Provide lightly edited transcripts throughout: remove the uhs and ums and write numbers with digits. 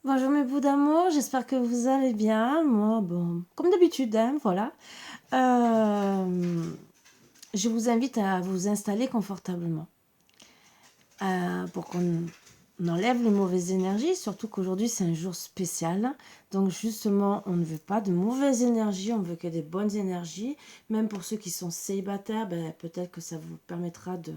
Bonjour mes bouts d'amour, j'espère que vous allez bien. Moi, bon, comme d'habitude, hein, voilà. Je vous invite à vous installer confortablement pour qu'on enlève les mauvaises énergies, surtout qu'aujourd'hui c'est un jour spécial. Donc justement, on ne veut pas de mauvaises énergies, on veut que des bonnes énergies. Même pour ceux qui sont célibataires, ben, peut-être que ça vous permettra de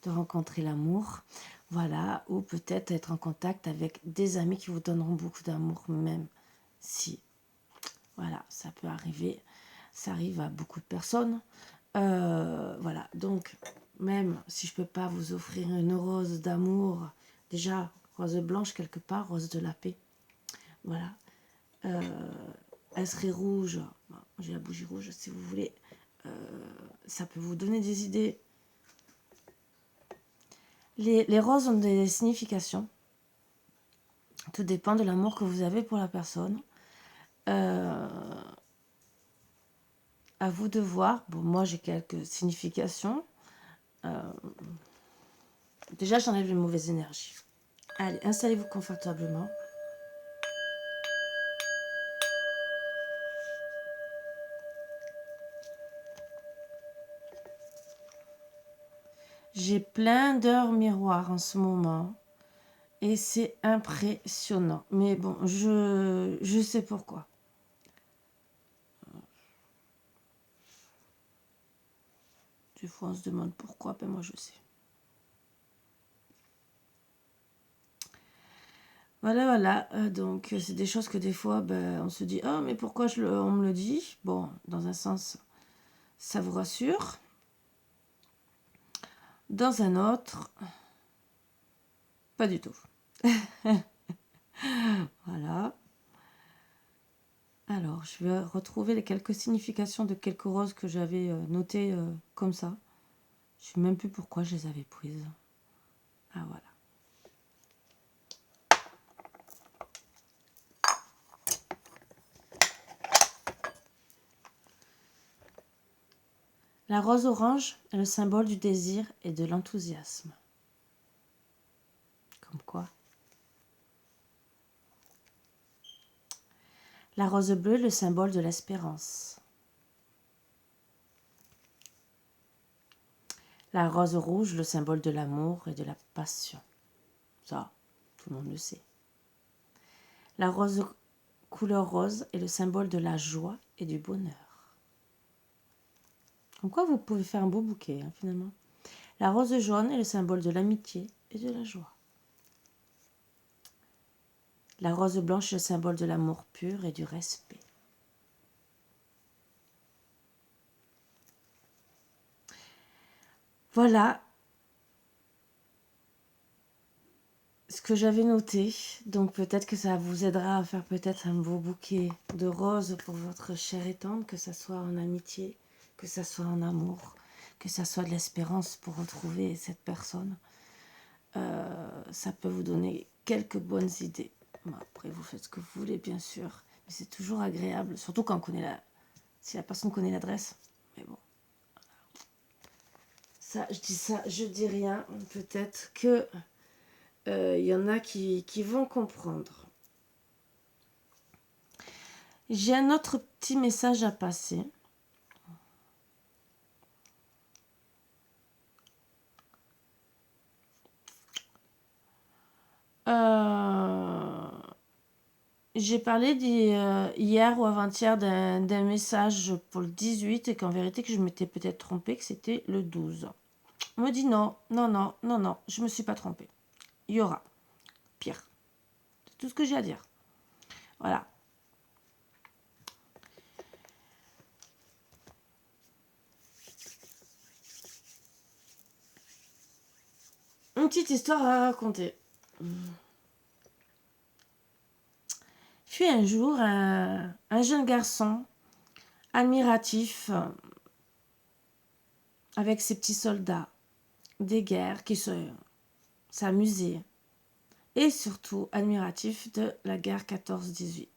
rencontrer l'amour. Voilà, ou peut-être être en contact avec des amis qui vous donneront beaucoup d'amour, même si, voilà, ça peut arriver. Ça arrive à beaucoup de personnes. Voilà, donc même si je peux pas vous offrir une rose d'amour, déjà rose blanche quelque part, rose de la paix, voilà. Euh, Elle serait rouge, bon, j'ai la bougie rouge si vous voulez. Ça peut vous donner des idées. Les roses ont des significations. Tout dépend de l'amour que vous avez pour la personne. Euh, à vous de voir. Bon, moi j'ai quelques significations. Déjà, j'enlève les mauvaises énergies. Allez, installez-vous confortablement. J'ai plein d'heures miroirs en ce moment. Et c'est impressionnant. Mais bon, je sais pourquoi. Des fois, on se demande pourquoi. Ben moi, je sais. Voilà, voilà. Donc, c'est des choses que des fois, ben, on se dit, oh, mais pourquoi on me le dit? Bon, dans un sens, ça vous rassure. Dans un autre, pas du tout. Voilà. Alors, je vais retrouver les quelques significations de quelques roses que j'avais notées comme ça. Je ne sais même plus pourquoi je les avais prises. Ah, voilà. La rose orange est le symbole du désir et de l'enthousiasme. Comme quoi. La rose bleue est le symbole de l'espérance. La rose rouge, le symbole de l'amour et de la passion. Ça, tout le monde le sait. La rose couleur rose est le symbole de la joie et du bonheur. Comme quoi, vous pouvez faire un beau bouquet, hein, finalement. La rose jaune est le symbole de l'amitié et de la joie. La rose blanche est le symbole de l'amour pur et du respect. Voilà ce que j'avais noté. Donc peut-être que ça vous aidera à faire peut-être un beau bouquet de roses pour votre chère et tendre, que ça soit en amitié, que ça soit en amour, que ça soit de l'espérance pour retrouver cette personne. Ça peut vous donner quelques bonnes idées. Bon, après, vous faites ce que vous voulez, bien sûr. Mais c'est toujours agréable, surtout quand on connaît si la personne connaît l'adresse. Mais bon. Ça, je dis rien. Peut-être que y en a qui vont comprendre. J'ai un autre petit message à passer. J'ai parlé hier ou avant-hier d'un message pour le 18 et qu'en vérité que je m'étais peut-être trompée, que c'était le 12. On me dit non, non, non, non, non, je me suis pas trompée. Il y aura pire. C'est tout ce que j'ai à dire. Voilà. Une petite histoire à raconter. Fut un jour un jeune garçon admiratif avec ses petits soldats des guerres qui s'amusaient et surtout admiratif de la guerre 14-18.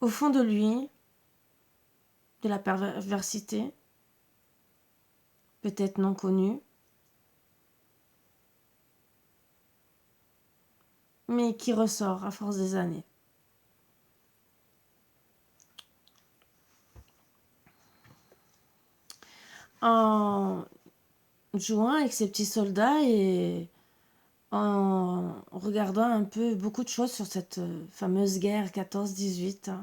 Au fond de lui, de la perversité, peut-être non connue, mais qui ressort à force des années. En jouant avec ces petits soldats et en regardant un peu beaucoup de choses sur cette fameuse guerre 14-18,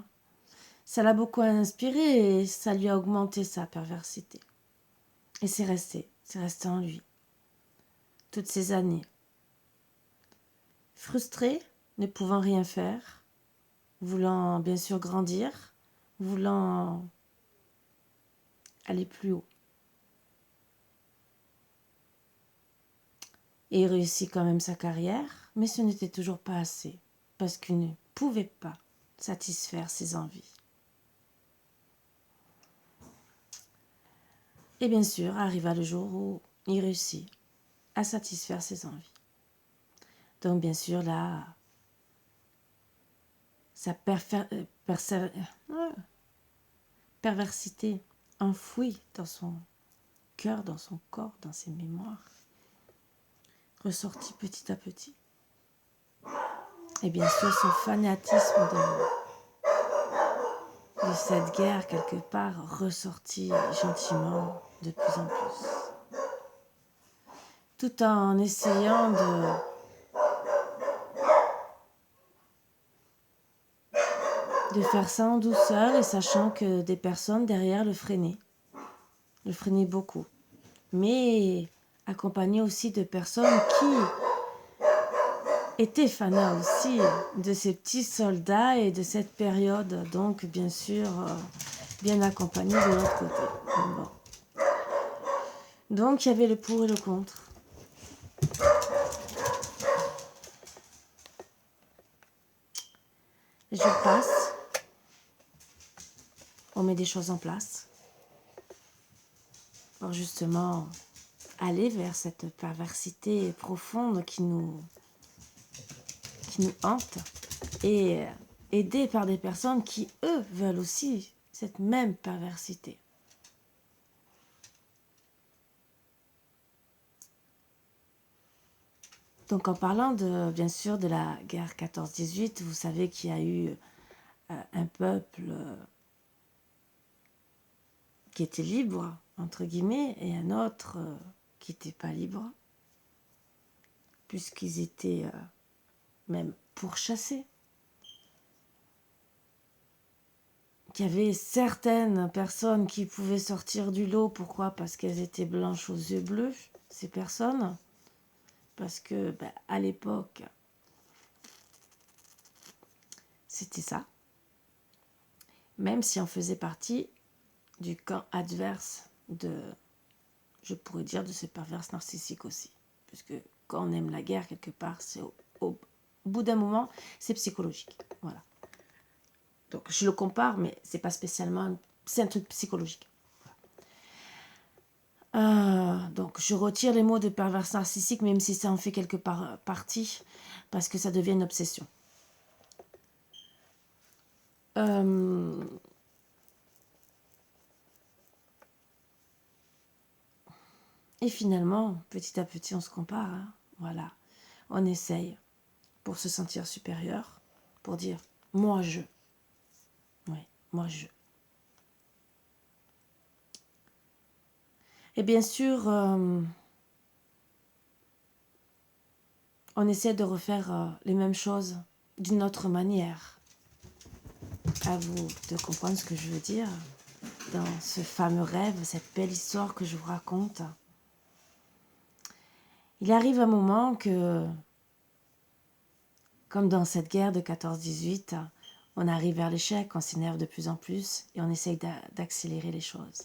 ça l'a beaucoup inspiré et ça lui a augmenté sa perversité. Et c'est resté en lui, toutes ces années. Frustré, ne pouvant rien faire, voulant bien sûr grandir, voulant aller plus haut. Et il réussit quand même sa carrière, mais ce n'était toujours pas assez, parce qu'il ne pouvait pas satisfaire ses envies. Et bien sûr, arriva le jour où il réussit à satisfaire ses envies. Donc bien sûr, là, sa perversité enfouie dans son cœur, dans son corps, dans ses mémoires, ressortit petit à petit. Et bien sûr, son fanatisme de cette guerre, quelque part, ressortit gentiment de plus en plus. Tout en essayant de faire ça en douceur et sachant que des personnes derrière le freinaient beaucoup. Mais accompagné aussi de personnes qui étaient fanas aussi de ces petits soldats et de cette période, donc bien sûr bien accompagnés de l'autre côté. Bon. Donc il y avait le pour et le contre. Les jours passent, on met des choses en place pour justement aller vers cette perversité profonde qui nous hante et aidé par des personnes qui, eux, veulent aussi cette même perversité. Donc en parlant bien sûr de la guerre 14-18, vous savez qu'il y a eu un peuple qui était libre, entre guillemets, et un autre qui n'était pas libre, puisqu'ils étaient même pourchassés. Qu'il y avait certaines personnes qui pouvaient sortir du lot. Pourquoi? Parce qu'elles étaient blanches aux yeux bleus, ces personnes. Parce que à l'époque, c'était ça. Même si on faisait partie du camp adverse je pourrais dire, de ce perverse narcissique aussi. Puisque quand on aime la guerre, quelque part, c'est au bout d'un moment, c'est psychologique. Voilà. Donc je le compare, mais c'est pas spécialement, c'est un truc psychologique. Donc je retire les mots de perverse narcissique, même si ça en fait quelque partie, parce que ça devient une obsession. Et finalement, petit à petit, on se compare. Hein. Voilà. On essaye pour se sentir supérieur, pour dire « moi je ». Oui, moi je. Et bien sûr, on essaie de refaire les mêmes choses d'une autre manière. À vous de comprendre ce que je veux dire dans ce fameux rêve, cette belle histoire que je vous raconte. Il arrive un moment que, comme dans cette guerre de 14-18, on arrive vers l'échec, on s'énerve de plus en plus et on essaye d'accélérer les choses.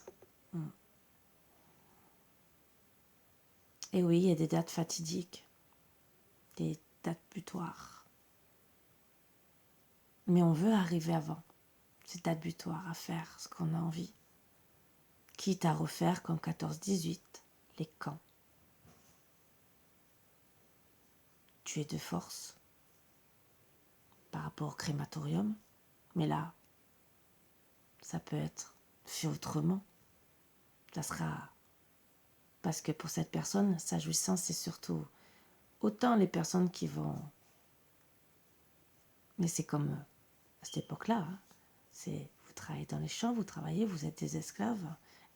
Et oui, il y a des dates fatidiques, des dates butoirs. Mais on veut arriver avant ces dates butoirs, à faire ce qu'on a envie. Quitte à refaire comme 14-18, les camps. Tuer de force par rapport au crématorium. Mais là, ça peut être fait autrement. Ça sera... Parce que pour cette personne, sa jouissance, c'est surtout autant les personnes qui vont Mais c'est comme à cette époque-là. Hein. Vous travaillez dans les champs, vous travaillez, vous êtes des esclaves.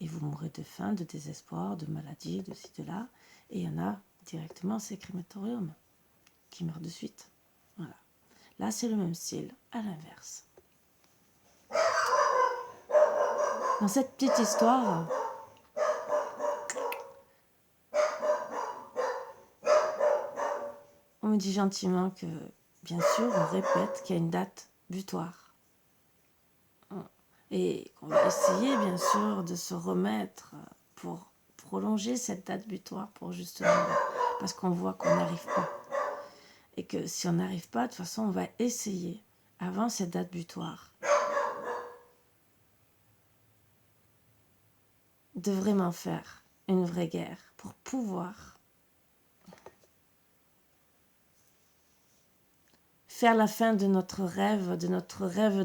Et vous mourrez de faim, de désespoir, de maladie, de ci, de là. Et il y en a directement, c'est crématorium qui meurt de suite. Voilà. Là, c'est le même style, à l'inverse. Dans cette petite histoire, on me dit gentiment que, bien sûr, on répète qu'il y a une date butoir. Et qu'on va essayer, bien sûr, de se remettre pour prolonger cette date butoir pour justement... Parce qu'on voit qu'on n'arrive pas. Et que si on n'arrive pas, de toute façon, on va essayer, avant cette date butoir, de vraiment faire une vraie guerre pour pouvoir faire la fin de notre rêve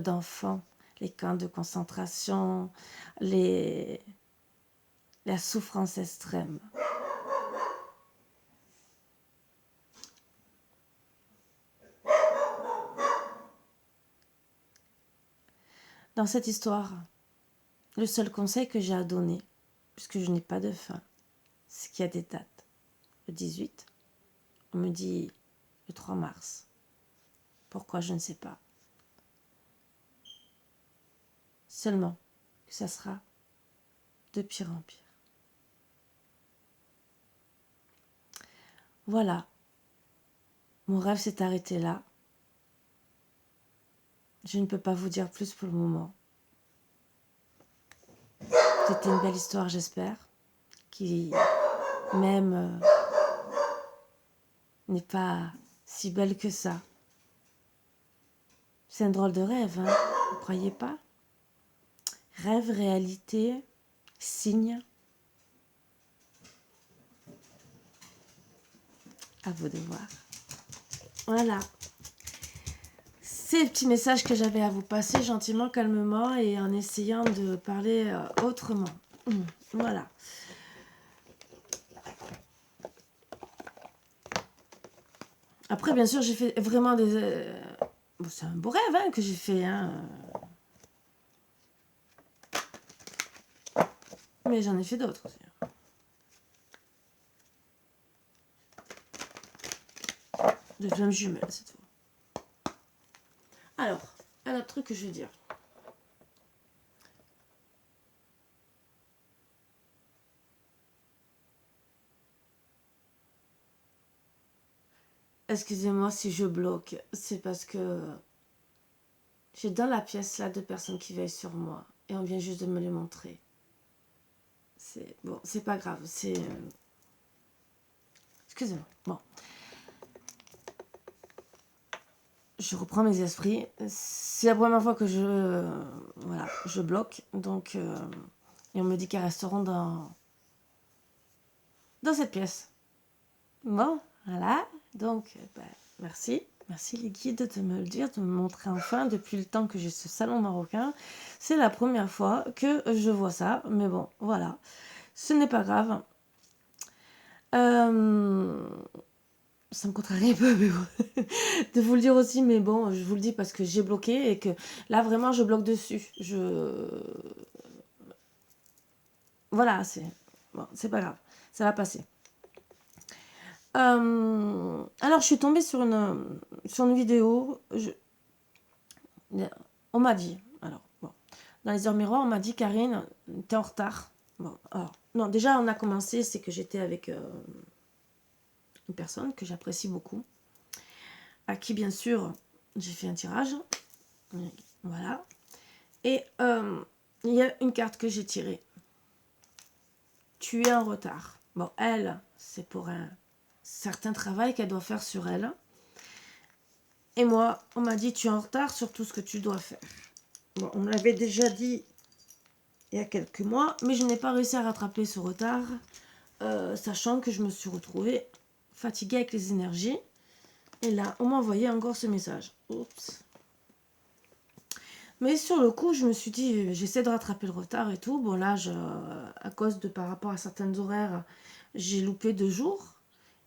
d'enfant, les camps de concentration, la souffrance extrême. Dans cette histoire, le seul conseil que j'ai à donner, puisque je n'ai pas de fin, c'est qu'il y a des dates. Le 18, on me dit le 3 mars. Pourquoi, je ne sais pas. Seulement que ça sera de pire en pire. Voilà. Mon rêve s'est arrêté là. Je ne peux pas vous dire plus pour le moment. C'était une belle histoire, j'espère, qui même n'est pas si belle que ça. C'est un drôle de rêve, hein, vous ne croyez pas? Rêve, réalité, signe. À vous de voir. Voilà. C'est le petit message que j'avais à vous passer gentiment, calmement et en essayant de parler autrement. Voilà. Après, bien sûr, j'ai fait vraiment des... Bon, c'est un beau rêve hein, que j'ai fait. Hein. Mais j'en ai fait d'autres aussi. De flammes jumelles, cette fois. Alors, un autre truc que je veux dire. Excusez-moi si je bloque. C'est parce que j'ai dans la pièce là deux personnes qui veillent sur moi. Et on vient juste de me les montrer. C'est bon, c'est pas grave. C'est... Excusez-moi. Bon. Je reprends mes esprits. C'est la première fois que je bloque. Donc, et on me dit qu'elles resteront dans cette pièce. Bon, voilà. Donc, merci. Merci les guides de me le dire, de me montrer enfin depuis le temps que j'ai ce salon marocain. C'est la première fois que je vois ça. Mais bon, voilà. Ce n'est pas grave. Ça me contrarie un peu mais bon, de vous le dire aussi, mais bon, je vous le dis parce que j'ai bloqué et que là, vraiment, je bloque dessus. Voilà, c'est pas grave. Ça va passer. Alors, je suis tombée sur une vidéo. On m'a dit, alors, bon, dans les heures miroirs, on m'a dit, Karine, t'es en retard. Bon, alors, non, déjà, on a commencé, c'est que j'étais avec une personne que j'apprécie beaucoup, à qui, bien sûr, j'ai fait un tirage. Voilà. Et il y a une carte que j'ai tirée. Tu es en retard. Bon, elle, c'est pour un certain travail qu'elle doit faire sur elle. Et moi, on m'a dit, tu es en retard sur tout ce que tu dois faire. Bon, on me l'avait déjà dit il y a quelques mois, mais je n'ai pas réussi à rattraper ce retard, sachant que je me suis retrouvée fatiguée avec les énergies. Et là, on m'a envoyé encore ce message. Oups. Mais sur le coup, je me suis dit, j'essaie de rattraper le retard et tout. Bon, là, à cause de par rapport à certaines horaires, j'ai loupé 2 jours.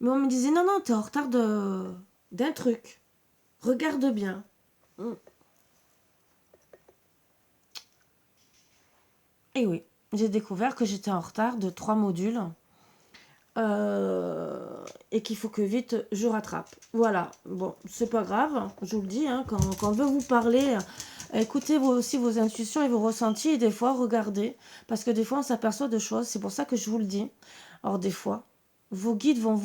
Mais on me disait, non, non, t'es en retard d'un truc. Regarde bien. Et oui, j'ai découvert que j'étais en retard de 3 modules. Et qu'il faut que vite je rattrape. Voilà, bon, c'est pas grave, je vous le dis, hein, quand on veut vous parler, écoutez aussi vos intuitions et vos ressentis, et des fois, regardez, parce que des fois, on s'aperçoit de choses, c'est pour ça que je vous le dis. Alors, des fois, vos guides vont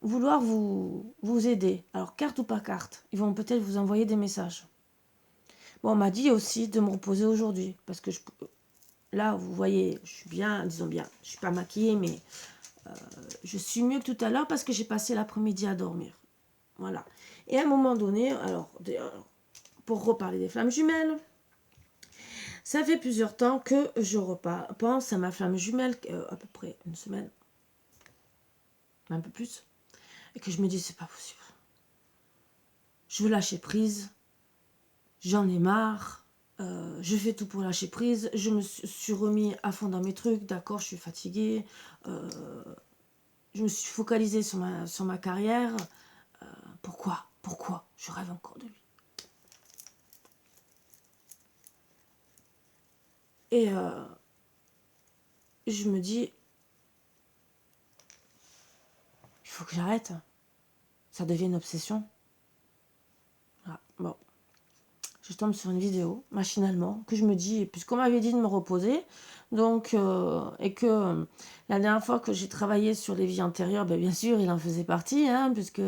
vouloir vous aider. Alors, carte ou pas carte, ils vont peut-être vous envoyer des messages. Bon, on m'a dit aussi de me reposer aujourd'hui, parce que là, vous voyez, je suis bien, disons bien, je suis pas maquillée, mais je suis mieux que tout à l'heure parce que j'ai passé l'après-midi à dormir. Voilà. Et à un moment donné, alors, pour reparler des flammes jumelles, ça fait plusieurs temps que je pense à ma flamme jumelle, à peu près une semaine, un peu plus, et que je me dis, c'est pas possible. Je veux lâcher prise, j'en ai marre, je fais tout pour lâcher prise, je me suis remis à fond dans mes trucs, d'accord, je suis fatiguée, je me suis focalisée sur ma carrière. Pourquoi je rêve encore de lui? Et je me dis, il faut que j'arrête. Ça devient une obsession. Ah, bon. Je tombe sur une vidéo, machinalement, que je me dis, puisqu'on m'avait dit de me reposer, donc, et que la dernière fois que j'ai travaillé sur les vies antérieures, ben, bien sûr, il en faisait partie, hein, puisque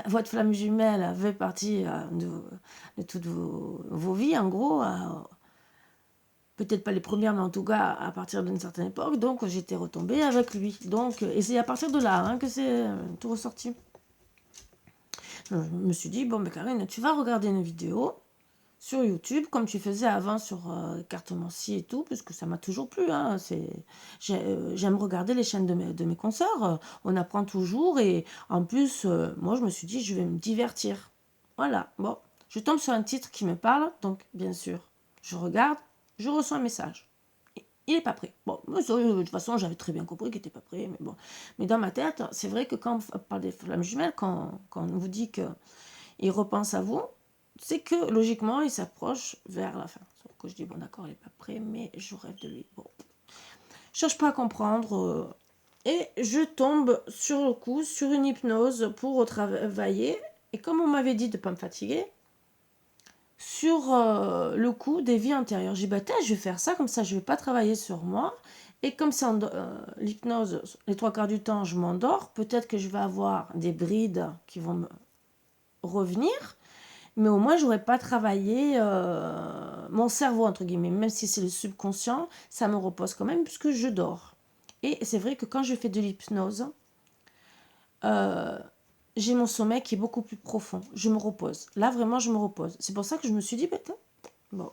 votre flamme jumelle fait partie de toutes vos vies, en gros. Peut-être pas les premières, mais en tout cas à partir d'une certaine époque. Donc j'étais retombée avec lui. Donc, et c'est à partir de là, hein, que c'est tout ressorti. Donc, je me suis dit, bon, mais Karine, tu vas regarder une vidéo sur YouTube, comme tu faisais avant sur Cartomancie et tout, parce que ça m'a toujours plu. Hein, j'aime regarder les chaînes de mes consoeurs. On apprend toujours. Et en plus, moi, je me suis dit, je vais me divertir. Voilà, bon. Je tombe sur un titre qui me parle, donc bien sûr, je regarde, je reçois un message. Il n'est pas prêt. Bon, de toute façon, j'avais très bien compris qu'il n'était pas prêt, mais bon. Mais dans ma tête, c'est vrai que quand on parle des flammes jumelles, quand on vous dit qu'il repense à vous, c'est que logiquement, il s'approche vers la fin. Sauf que je dis, bon, d'accord, il n'est pas prêt, mais je rêve de lui. Bon. Je cherche pas à comprendre. Et je tombe sur le coup sur une hypnose pour retravailler. Et comme on m'avait dit de ne pas me fatiguer, sur le coup des vies antérieures. J'ai dit, bah, je vais faire ça, comme ça je ne vais pas travailler sur moi. Et comme c'est l'hypnose, les 3 quarts du temps, je m'endors. Peut-être que je vais avoir des brides qui vont me revenir. Mais au moins, je n'aurai pas travaillé mon cerveau, entre guillemets. Même si c'est le subconscient, ça me repose quand même puisque je dors. Et c'est vrai que quand je fais de l'hypnose, j'ai mon sommeil qui est beaucoup plus profond. Je me repose. Là, vraiment, je me repose. C'est pour ça que je me suis dit, bon.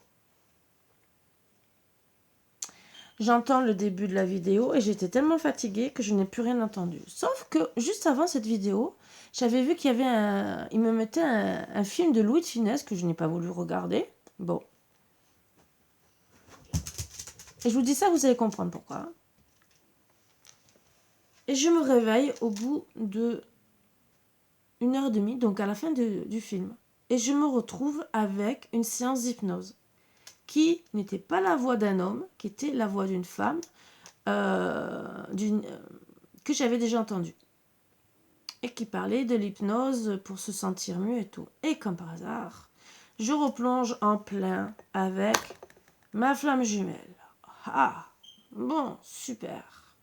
J'entends le début de la vidéo et j'étais tellement fatiguée que je n'ai plus rien entendu. Sauf que juste avant cette vidéo, j'avais vu qu'il y avait il me mettait un film de Louis de Funès que je n'ai pas voulu regarder. Bon. Et je vous dis ça, vous allez comprendre pourquoi. Et je me réveille au bout de 1h30, donc à la fin du film. Et je me retrouve avec une séance d'hypnose qui n'était pas la voix d'un homme, qui était la voix d'une femme que j'avais déjà entendue. Et qui parlait de l'hypnose pour se sentir mieux et tout. Et comme par hasard, je replonge en plein avec ma flamme jumelle. Ah, bon, super.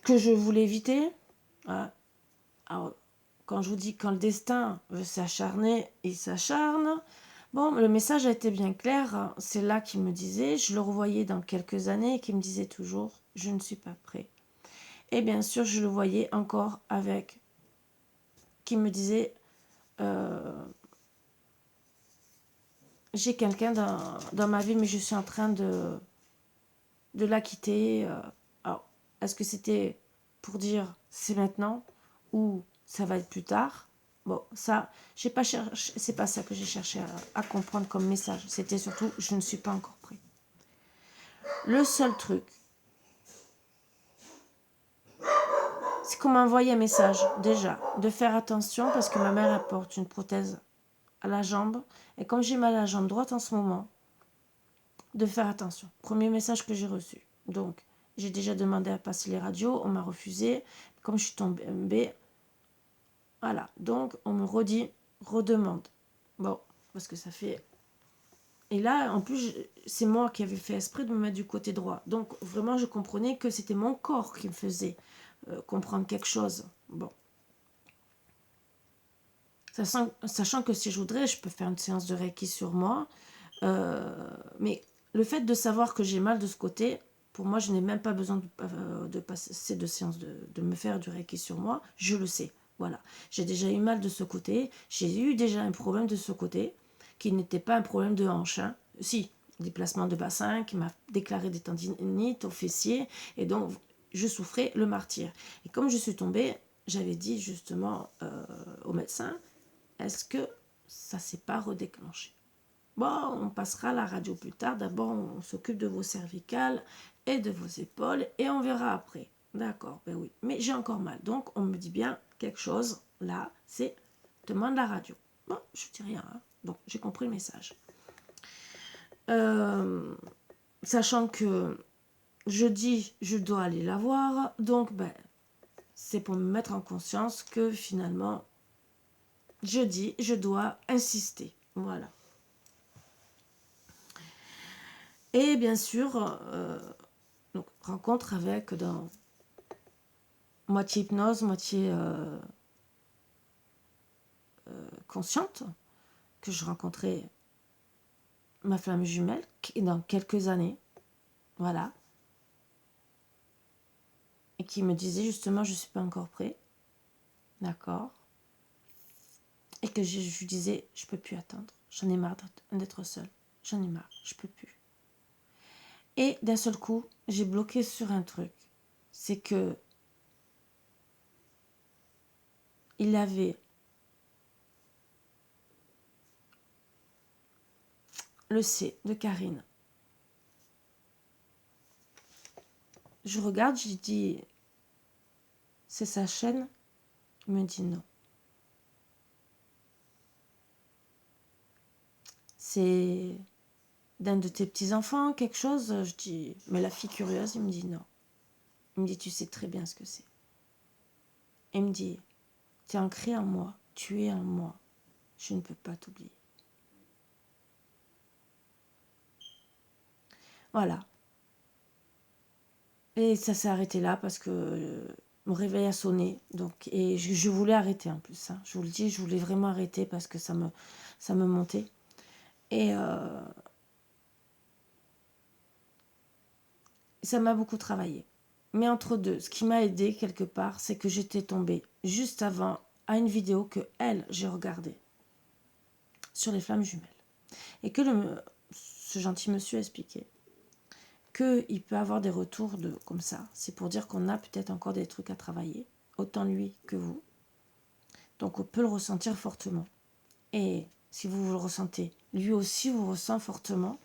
Que je voulais éviter. Ah, alors, quand je vous dis quand le destin veut s'acharner, il s'acharne. Bon, le message a été bien clair. C'est là qu'il me disait, je le revoyais dans quelques années, et qu'il me disait toujours, je ne suis pas prêt. Et bien sûr, je le voyais encore avec, qui me disait, j'ai quelqu'un dans ma vie, mais je suis en train de la quitter. Alors, est-ce que c'était pour dire c'est maintenant ou ça va être plus tard? Bon, ça, j'ai pas cherché, c'est pas ça que j'ai cherché à comprendre comme message. C'était surtout, je ne suis pas encore prêt. Le seul truc, c'est qu'on m'a envoyé un message, déjà, de faire attention parce que ma mère apporte une prothèse à la jambe. Et comme j'ai mal à la jambe droite en ce moment, de faire attention. Premier message que j'ai reçu. Donc, j'ai déjà demandé à passer les radios, on m'a refusé. Comme je suis tombée, voilà. Donc, on me redit, redemande. Bon, parce que ça fait... Et là, en plus, c'est moi qui avais fait esprit de me mettre du côté droit. Donc, vraiment, je comprenais que c'était mon corps qui me faisait comprendre quelque chose. Bon. Sachant que si je voudrais, je peux faire une séance de Reiki sur moi. Mais le fait de savoir que j'ai mal de ce côté, pour moi, je n'ai même pas besoin de passer de séance de me faire du Reiki sur moi. Je le sais. Voilà. J'ai déjà eu mal de ce côté. J'ai eu déjà un problème de ce côté qui n'était pas un problème de hanche. Hein. Si, déplacement de bassin qui m'a déclaré des tendinites au fessier. Et donc, je souffrais le martyre. Et comme je suis tombée, j'avais dit justement au médecin, est-ce que ça ne s'est pas redéclenché? Bon, on passera à la radio plus tard. D'abord, on s'occupe de vos cervicales et de vos épaules et on verra après. D'accord, ben oui. Mais j'ai encore mal. Donc, on me dit bien quelque chose. Là, c'est demande la radio. Bon, je ne dis rien. Hein. Donc, j'ai compris le message. Sachant que jeudi, je dois aller la voir. Donc, ben, c'est pour me mettre en conscience que finalement, jeudi, je dois insister. Voilà. Et bien sûr, donc, rencontre avec dans moitié hypnose, moitié consciente, que je rencontrais ma flamme jumelle dans quelques années, voilà, et qui me disait justement je suis pas encore prêt, d'accord, et que je lui disais je peux plus attendre, j'en ai marre d'être seule, j'en ai marre, je peux plus. Et d'un seul coup, j'ai bloqué sur un truc, c'est que il avait le C de Karine. Je regarde, je dis c'est sa chaîne? Il me dit non. C'est d'un de tes petits-enfants, quelque chose? Je dis, mais la fille curieuse, il me dit non. Il me dit, tu sais très bien ce que c'est. Il me dit, tu es ancré en moi, tu es en moi, je ne peux pas t'oublier. Voilà. Et ça s'est arrêté là parce que mon réveil a sonné. Donc, et je voulais arrêter en plus. Hein. Je vous le dis, je voulais vraiment arrêter parce que ça me montait. Et ça m'a beaucoup travaillé. Mais entre deux, ce qui m'a aidé quelque part, c'est que j'étais tombée juste avant à une vidéo que j'ai regardée sur les flammes jumelles. Et que ce gentil monsieur a expliqué qu'il peut avoir des retours comme ça. C'est pour dire qu'on a peut-être encore des trucs à travailler, autant lui que vous. Donc on peut le ressentir fortement. Et si vous le ressentez, lui aussi vous ressent fortement.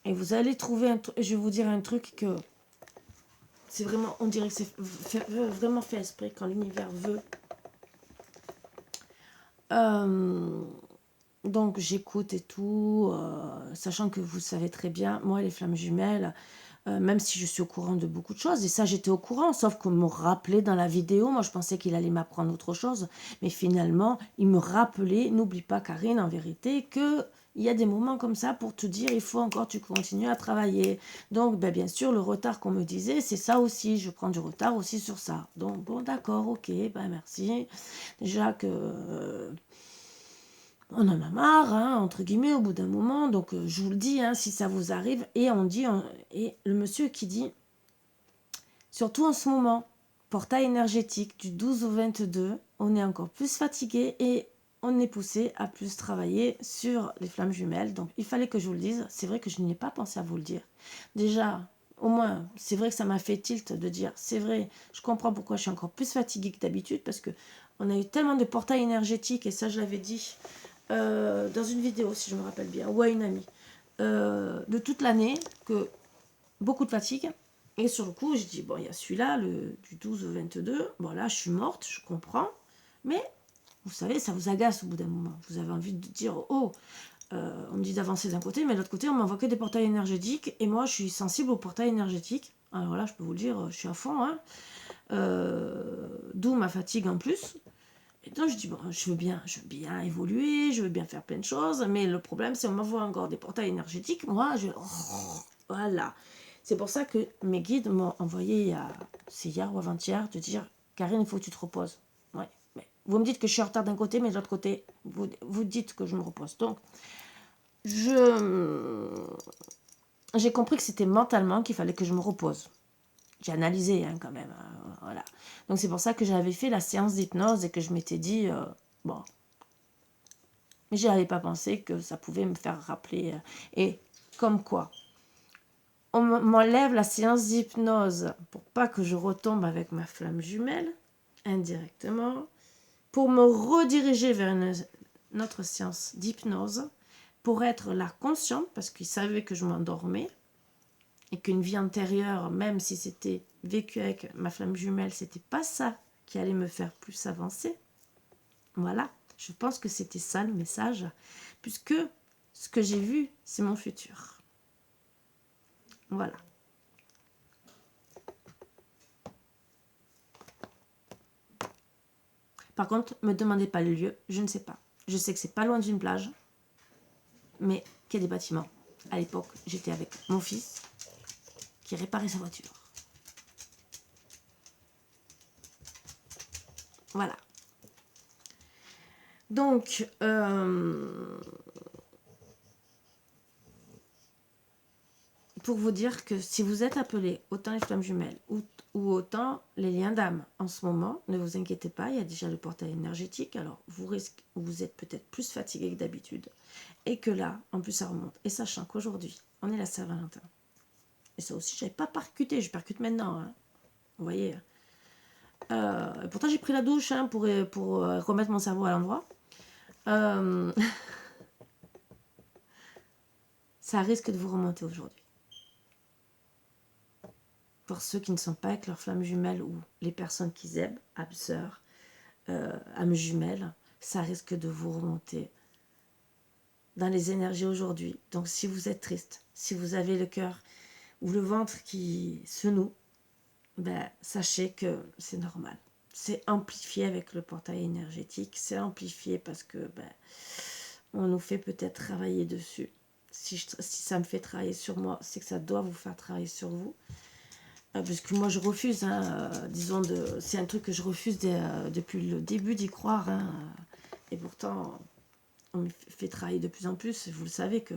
Et vous allez trouver je vais vous dire un truc que c'est vraiment, on dirait que c'est vraiment fait esprit quand l'univers veut. Donc j'écoute et tout, sachant que vous savez très bien, moi les flammes jumelles, même si je suis au courant de beaucoup de choses, et ça j'étais au courant, sauf qu'on me rappelait dans la vidéo, moi je pensais qu'il allait m'apprendre autre chose, mais finalement il me rappelait, n'oublie pas Karine en vérité, que il y a des moments comme ça pour te dire il faut encore tu continues à travailler. Donc ben, bien sûr le retard qu'on me disait c'est ça aussi, je prends du retard aussi sur ça. Donc bon d'accord, ok, ben merci. Déjà que... on en a marre, hein, entre guillemets, au bout d'un moment. Donc, je vous le dis, hein, si ça vous arrive. Et et le monsieur qui dit, surtout en ce moment, portail énergétique du 12 au 22, on est encore plus fatigué et on est poussé à plus travailler sur les flammes jumelles. Donc, il fallait que je vous le dise. C'est vrai que je n'y ai pas pensé à vous le dire. Déjà, au moins, c'est vrai que ça m'a fait tilt de dire, c'est vrai, je comprends pourquoi je suis encore plus fatiguée que d'habitude, parce que on a eu tellement de portails énergétiques, et ça, je l'avais dit dans une vidéo, si je me rappelle bien, ou à une amie, de toute l'année, que beaucoup de fatigue. Et sur le coup, j'ai dit, bon, il y a celui-là, du 12 au 22. Bon, là, je suis morte, je comprends. Mais, vous savez, ça vous agace au bout d'un moment. Vous avez envie de dire, oh, on me dit d'avancer d'un côté, mais de l'autre côté, on m'envoie que des portails énergétiques. Et moi, je suis sensible aux portails énergétiques. Alors là, je peux vous le dire, je suis à fond. Hein. D'où ma fatigue en plus. Et donc, je dis, bon, je veux bien évoluer, je veux bien faire plein de choses. Mais le problème, c'est qu'on m'envoie encore des portails énergétiques. Moi, voilà. C'est pour ça que mes guides m'ont envoyé, c'est hier ou avant-hier, de dire, Karine, il faut que tu te reposes. Ouais. Mais vous me dites que je suis en retard d'un côté, mais de l'autre côté, vous dites que je me repose. Donc, j'ai compris que c'était mentalement qu'il fallait que je me repose. J'ai analysé quand même. Voilà. Donc c'est pour ça que j'avais fait la séance d'hypnose et que je m'étais dit, bon, mais je n'avais pas pensé que ça pouvait me faire rappeler. Et comme quoi, on m'enlève la séance d'hypnose pour pas que je retombe avec ma flamme jumelle, indirectement, pour me rediriger vers une autre séance d'hypnose, pour être là consciente, parce qu'il savait que je m'endormais, et qu'une vie antérieure, même si c'était vécu avec ma flamme jumelle, c'était pas ça qui allait me faire plus avancer. Voilà, je pense que c'était ça le message, puisque ce que j'ai vu, c'est mon futur. Voilà. Par contre, me demandez pas le lieu, je ne sais pas. Je sais que c'est pas loin d'une plage, mais qu'il y a des bâtiments. À l'époque, j'étais avec mon fils qui réparait sa voiture. Voilà. Donc, pour vous dire que si vous êtes appelé autant les flammes jumelles ou autant les liens d'âme en ce moment, ne vous inquiétez pas, il y a déjà le portail énergétique, alors vous êtes peut-être plus fatigué que d'habitude, et que là, en plus ça remonte, et sachant qu'aujourd'hui, on est la Saint-Valentin, et ça aussi, je n'avais pas percuté, je percute maintenant, hein. Vous voyez, pourtant j'ai pris la douche hein, pour remettre mon cerveau à l'endroit. Ça risque de vous remonter aujourd'hui. Pour ceux qui ne sont pas avec leurs flammes jumelles ou les personnes qui aiment, âme sœur, âme jumelle, ça risque de vous remonter dans les énergies aujourd'hui. Donc si vous êtes triste, si vous avez le cœur ou le ventre qui se noue, ben, sachez que c'est normal. C'est amplifié avec le portail énergétique, c'est amplifié parce que ben, on nous fait peut-être travailler dessus. Si ça me fait travailler sur moi, c'est que ça doit vous faire travailler sur vous. Parce que moi je refuse, hein, c'est un truc que je refuse depuis le début d'y croire. Hein, et pourtant, on me fait travailler de plus en plus, vous le savez que.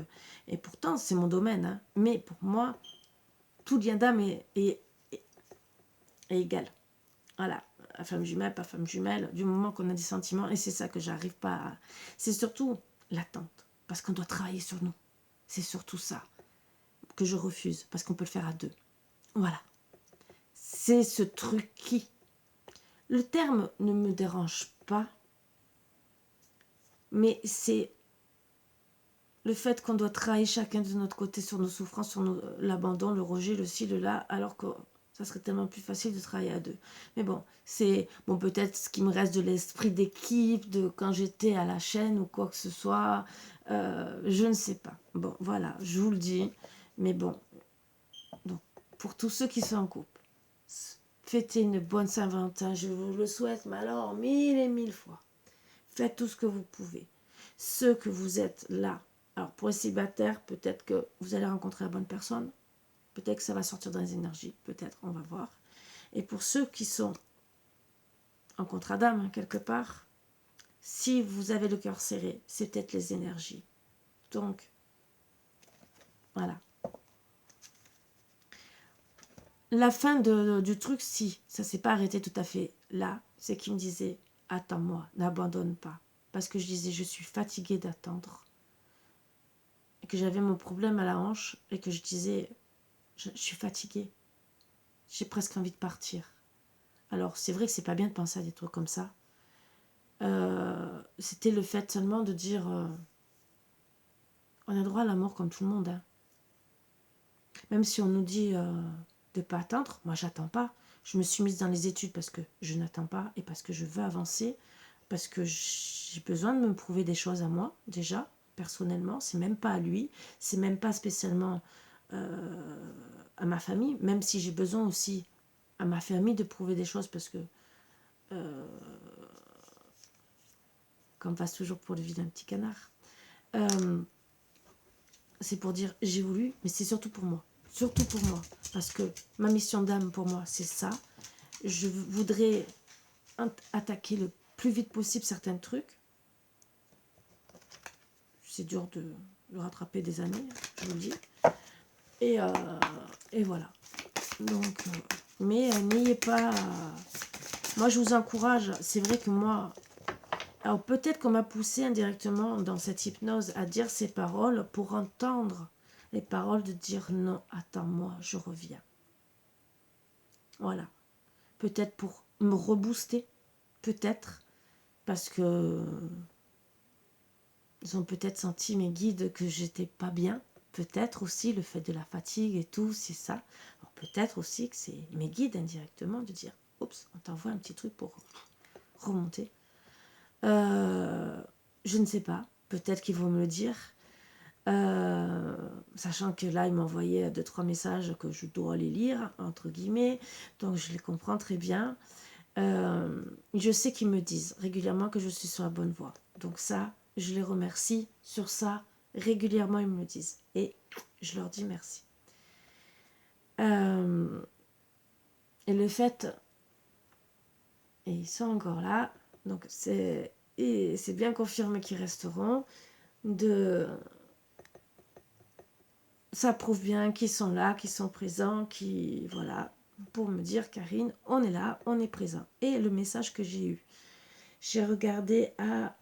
Et pourtant, c'est mon domaine. Hein, mais pour moi, tout lien d'âme est égal. Voilà, femme jumelle, pas femme jumelle, du moment qu'on a des sentiments, et c'est ça que j'arrive pas à. C'est surtout l'attente, parce qu'on doit travailler sur nous. C'est surtout ça que je refuse, parce qu'on peut le faire à deux. Voilà. C'est ce truc qui. Le terme ne me dérange pas, mais c'est le fait qu'on doit travailler chacun de notre côté sur nos souffrances, sur l'abandon, le rejet, le ci, le là, alors que ça serait tellement plus facile de travailler à deux. Mais bon, c'est bon, peut-être ce qui me reste de l'esprit d'équipe, de quand j'étais à la chaîne ou quoi que ce soit, je ne sais pas. Bon, voilà, je vous le dis. Mais bon, donc, pour tous ceux qui sont en couple, fêtez une bonne Saint-Valentin, je vous le souhaite, mais alors 1000 et 1000 fois. Faites tout ce que vous pouvez. Ceux que vous êtes là, alors pour les célibataires, peut-être que vous allez rencontrer la bonne personne, peut-être que ça va sortir dans les énergies, peut-être, on va voir. Et pour ceux qui sont en contrat d'âme, hein, quelque part, si vous avez le cœur serré, c'est peut-être les énergies. Donc, voilà. La fin du truc, si ça ne s'est pas arrêté tout à fait là, c'est qu'il me disait, attends-moi, n'abandonne pas. Parce que je disais, je suis fatiguée d'attendre. Et que j'avais mon problème à la hanche et que je disais, je suis fatiguée. J'ai presque envie de partir. Alors, c'est vrai que c'est pas bien de penser à des trucs comme ça. C'était le fait seulement de dire, on a droit à la mort comme tout le monde. Hein. Même si on nous dit de ne pas attendre. Moi, j'attends pas. Je me suis mise dans les études parce que je n'attends pas et parce que je veux avancer, parce que j'ai besoin de me prouver des choses à moi, déjà, personnellement. C'est même pas à lui, c'est même pas spécialement à ma famille, même si j'ai besoin aussi à ma famille de prouver des choses parce que qu'on passe toujours pour le vide d'un petit canard. C'est pour dire j'ai voulu, mais c'est surtout pour moi. Surtout pour moi. Parce que ma mission d'âme pour moi, c'est ça. Je voudrais attaquer le plus vite possible certains trucs. C'est dur de rattraper des années, je vous le dis. Et voilà. Donc, mais n'ayez pas... moi, je vous encourage. C'est vrai que moi... Alors, peut-être qu'on m'a poussé indirectement dans cette hypnose à dire ces paroles pour entendre les paroles de dire non, attends-moi, je reviens. Voilà. Peut-être pour me rebooster. Peut-être. Parce que... ils ont peut-être senti, mes guides, que j'étais pas bien. Peut-être aussi le fait de la fatigue et tout, c'est ça. Alors peut-être aussi que c'est mes guides indirectement de dire oups, on t'envoie un petit truc pour remonter. Je ne sais pas. Peut-être qu'ils vont me le dire. Sachant que là, ils m'envoyaient 2-3 messages que je dois les lire, entre guillemets. Donc je les comprends très bien. Je sais qu'ils me disent régulièrement que je suis sur la bonne voie. Donc ça, je les remercie. Sur ça, régulièrement, ils me le disent. Et je leur dis merci. Et le fait... Et ils sont encore là. Donc c'est bien confirmé qu'ils resteront. Ça prouve bien qu'ils sont là, qu'ils sont présents, voilà, pour me dire Karine, on est là, on est présent. Et le message que j'ai eu, j'ai regardé à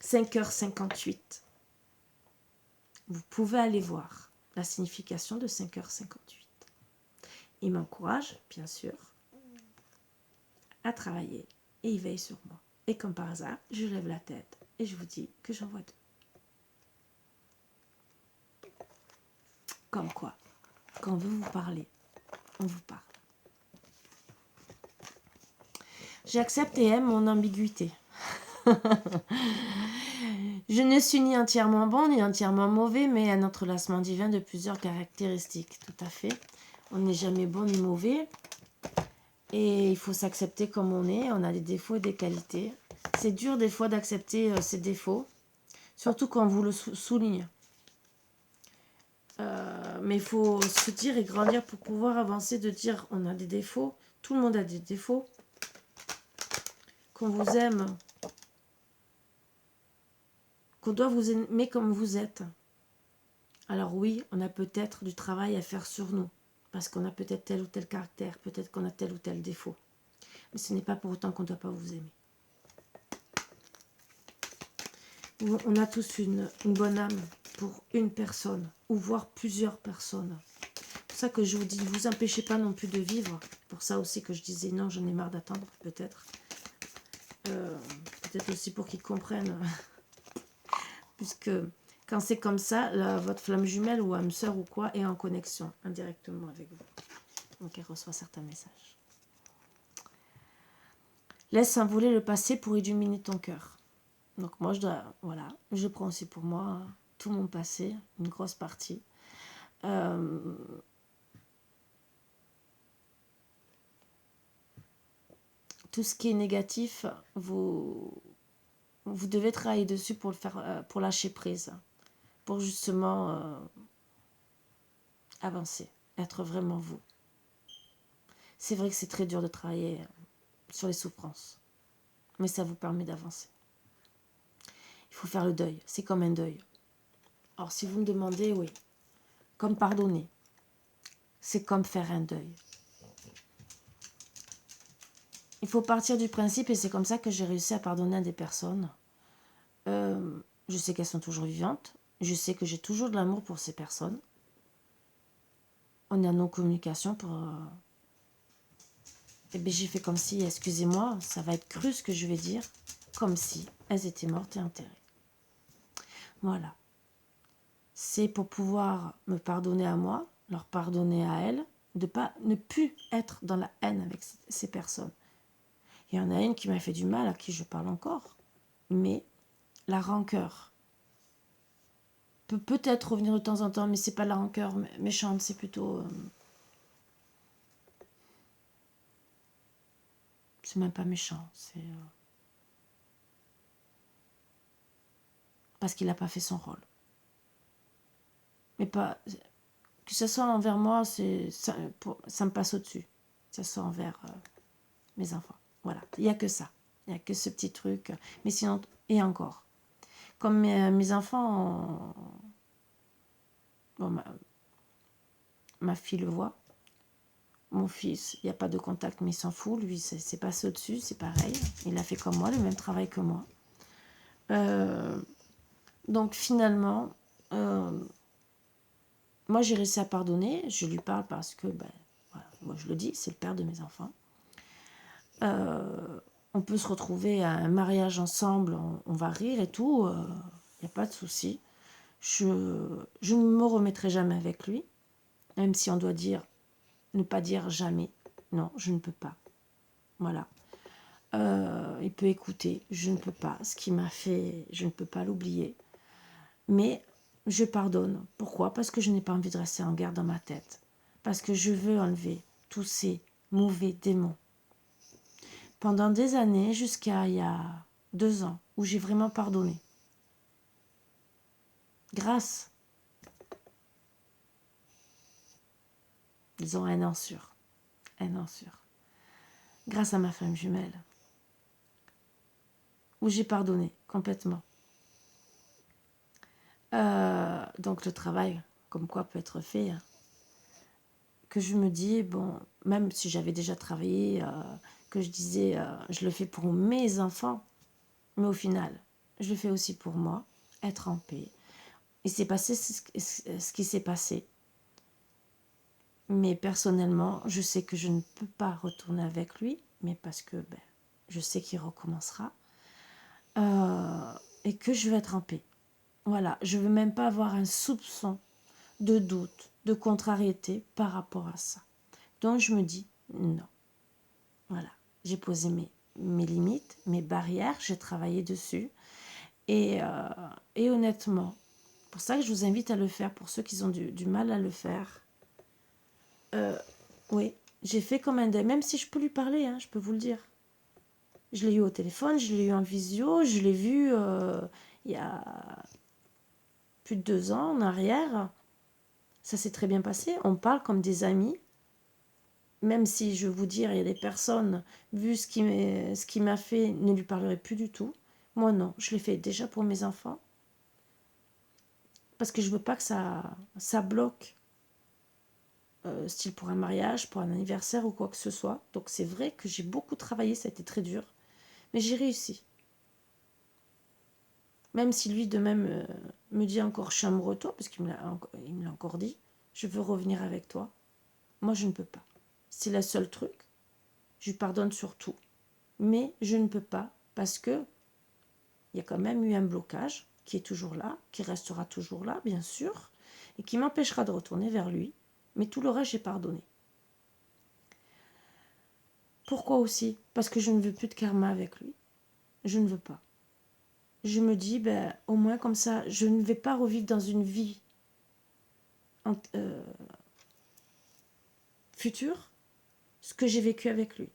5h58. Vous pouvez aller voir la signification de 5h58. Il m'encourage, bien sûr, à travailler et il veille sur moi. Et comme par hasard, je lève la tête et je vous dis que j'en vois 2. Comme quoi, quand on veut vous parler, on vous parle. J'accepte et aime mon ambiguïté. Je ne suis ni entièrement bon ni entièrement mauvais, mais un entrelacement divin de plusieurs caractéristiques. Tout à fait. On n'est jamais bon ni mauvais. Et il faut s'accepter comme on est. On a des défauts et des qualités. C'est dur des fois d'accepter ses défauts, surtout quand on vous le souligne. Mais il faut se dire et grandir pour pouvoir avancer, de dire on a des défauts. Tout le monde a des défauts. Qu'on vous aime, qu'on doit vous aimer comme vous êtes. Alors oui, on a peut-être du travail à faire sur nous, parce qu'on a peut-être tel ou tel caractère, peut-être qu'on a tel ou tel défaut. Mais ce n'est pas pour autant qu'on ne doit pas vous aimer. On a tous une bonne âme pour une personne, ou voire plusieurs personnes. C'est pour ça que je vous dis, ne vous empêchez pas non plus de vivre. Pour ça aussi que je disais non, j'en ai marre d'attendre, peut-être. Peut-être aussi pour qu'ils comprennent. Puisque quand c'est comme ça, votre flamme jumelle ou âme sœur ou quoi est en connexion indirectement avec vous. Donc elle reçoit certains messages. Laisse s'envoler le passé pour illuminer ton cœur. Donc moi, je prends aussi pour moi tout mon passé, une grosse partie. Tout ce qui est négatif, vous devez travailler dessus pour le faire, pour lâcher prise, pour justement avancer, être vraiment vous. C'est vrai que c'est très dur de travailler sur les souffrances, mais ça vous permet d'avancer. Il faut faire le deuil, c'est comme un deuil. Alors si vous me demandez, oui, comme pardonner, c'est comme faire un deuil. Il faut partir du principe, et c'est comme ça que j'ai réussi à pardonner à des personnes. Je sais qu'elles sont toujours vivantes, je sais que j'ai toujours de l'amour pour ces personnes. On est en non-communication pour... Eh bien, j'ai fait comme si, excusez-moi, ça va être cru ce que je vais dire, comme si elles étaient mortes et enterrées. Voilà. C'est pour pouvoir me pardonner à moi, leur pardonner à elles, ne plus être dans la haine avec ces personnes. Il y en a une qui m'a fait du mal, à qui je parle encore, mais la rancœur peut peut-être revenir de temps en temps, mais c'est pas la rancœur méchante, c'est plutôt... c'est même pas méchant, c'est... parce qu'il n'a pas fait son rôle. Mais pas... que ça soit envers moi, ça me passe au-dessus. Que ça soit envers mes enfants. Voilà, il n'y a que ça. Il n'y a que ce petit truc. Mais sinon, et encore. Comme mes enfants... Bon, ma fille le voit. Mon fils, il n'y a pas de contact, mais il s'en fout. Lui, c'est passé au-dessus, c'est pareil. Il a fait comme moi, le même travail que moi. Donc finalement, moi j'ai réussi à pardonner. Je lui parle parce que, voilà, moi je le dis, c'est le père de mes enfants. On peut se retrouver à un mariage ensemble, on va rire et tout, il n'y a pas de souci. Je ne me remettrai jamais avec lui, même si on doit dire, ne pas dire jamais. Non, je ne peux pas. Voilà. Il peut écouter, je ne peux pas. Ce qu'il m'a fait, je ne peux pas l'oublier. Mais je pardonne. Pourquoi? Parce que je n'ai pas envie de rester en guerre dans ma tête. Parce que je veux enlever tous ces mauvais démons. Pendant des années, jusqu'à il y a 2 ans, où j'ai vraiment pardonné. Grâce, disons un an sûr. Grâce à ma femme jumelle. Où j'ai pardonné complètement. Donc le travail, comme quoi, peut être fait. Que je me dis, bon, même si j'avais déjà travaillé, que je disais, je le fais pour mes enfants, mais au final, je le fais aussi pour moi, être en paix. Il s'est passé ce qui s'est passé. Mais personnellement, je sais que je ne peux pas retourner avec lui, mais parce que je sais qu'il recommencera. Et que je vais être en paix. Voilà, je ne veux même pas avoir un soupçon de doute, de contrariété par rapport à ça. Donc je me dis, non. Voilà, j'ai posé mes limites, mes barrières, j'ai travaillé dessus. Et honnêtement, pour ça que je vous invite à le faire, pour ceux qui ont du mal à le faire. Oui, j'ai fait comme un deuil, même si je peux lui parler, je peux vous le dire. Je l'ai eu au téléphone, je l'ai eu en visio, je l'ai vu il y a plus de 2 ans en arrière. Ça s'est très bien passé, on parle comme des amis. Même si, je vais vous dire, il y a des personnes, vu ce qu'il m'a fait, ne lui parleraient plus du tout. Moi, non, je l'ai fait déjà pour mes enfants. Parce que je veux pas que ça bloque, style pour un mariage, pour un anniversaire ou quoi que ce soit. Donc c'est vrai que j'ai beaucoup travaillé, ça a été très dur. Mais j'ai réussi. Même si lui de même me dit encore, je suis amoureux de toi, parce qu'il me l'a encore dit, je veux revenir avec toi. Moi, je ne peux pas. C'est le seul truc. Je lui pardonne sur tout. Mais je ne peux pas, parce que il y a quand même eu un blocage qui est toujours là, qui restera toujours là, bien sûr, et qui m'empêchera de retourner vers lui. Mais tout le reste, j'ai pardonné. Pourquoi aussi? Parce que je ne veux plus de karma avec lui. Je ne veux pas. Je me dis, au moins comme ça, je ne vais pas revivre dans une vie future ce que j'ai vécu avec lui.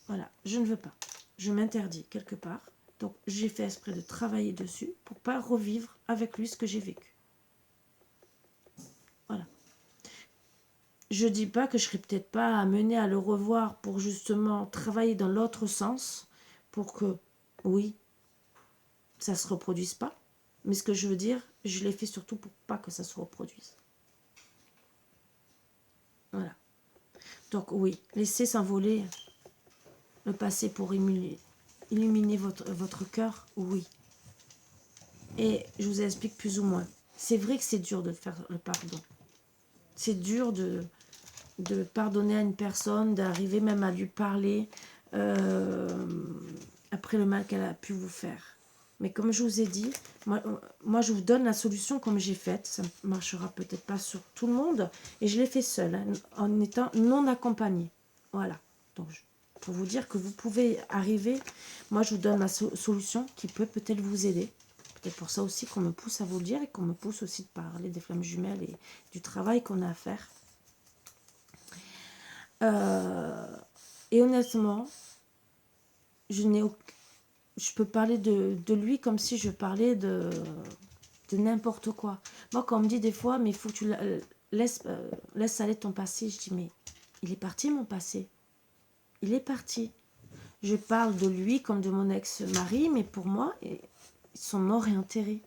Voilà, je ne veux pas. Je m'interdis quelque part. Donc j'ai fait exprès de travailler dessus pour ne pas revivre avec lui ce que j'ai vécu. Voilà. Je dis pas que je serais peut-être pas amenée à le revoir pour justement travailler dans l'autre sens pour que, oui, ça se reproduise pas. Mais ce que je veux dire, je l'ai fait surtout pour pas que ça se reproduise. Voilà. Donc oui, laissez s'envoler le passé pour illuminer votre cœur, oui. Et je vous explique plus ou moins. C'est vrai que c'est dur de faire le pardon. C'est dur de pardonner à une personne, d'arriver même à lui parler après le mal qu'elle a pu vous faire. Mais comme je vous ai dit, moi je vous donne la solution comme j'ai faite. Ça ne marchera peut-être pas sur tout le monde. Et je l'ai fait seule, hein, en étant non accompagnée. Voilà. Donc, pour vous dire que vous pouvez arriver, moi je vous donne ma solution qui peut peut-être vous aider. Peut-être pour ça aussi qu'on me pousse à vous le dire et qu'on me pousse aussi de parler des flammes jumelles et du travail qu'on a à faire. Et honnêtement, je peux parler de lui comme si je parlais de n'importe quoi. Moi, quand on me dit des fois, mais il faut que tu laisses aller ton passé, je dis, mais il est parti mon passé. Il est parti. Je parle de lui comme de mon ex-mari, mais pour moi, ils sont morts et enterrés.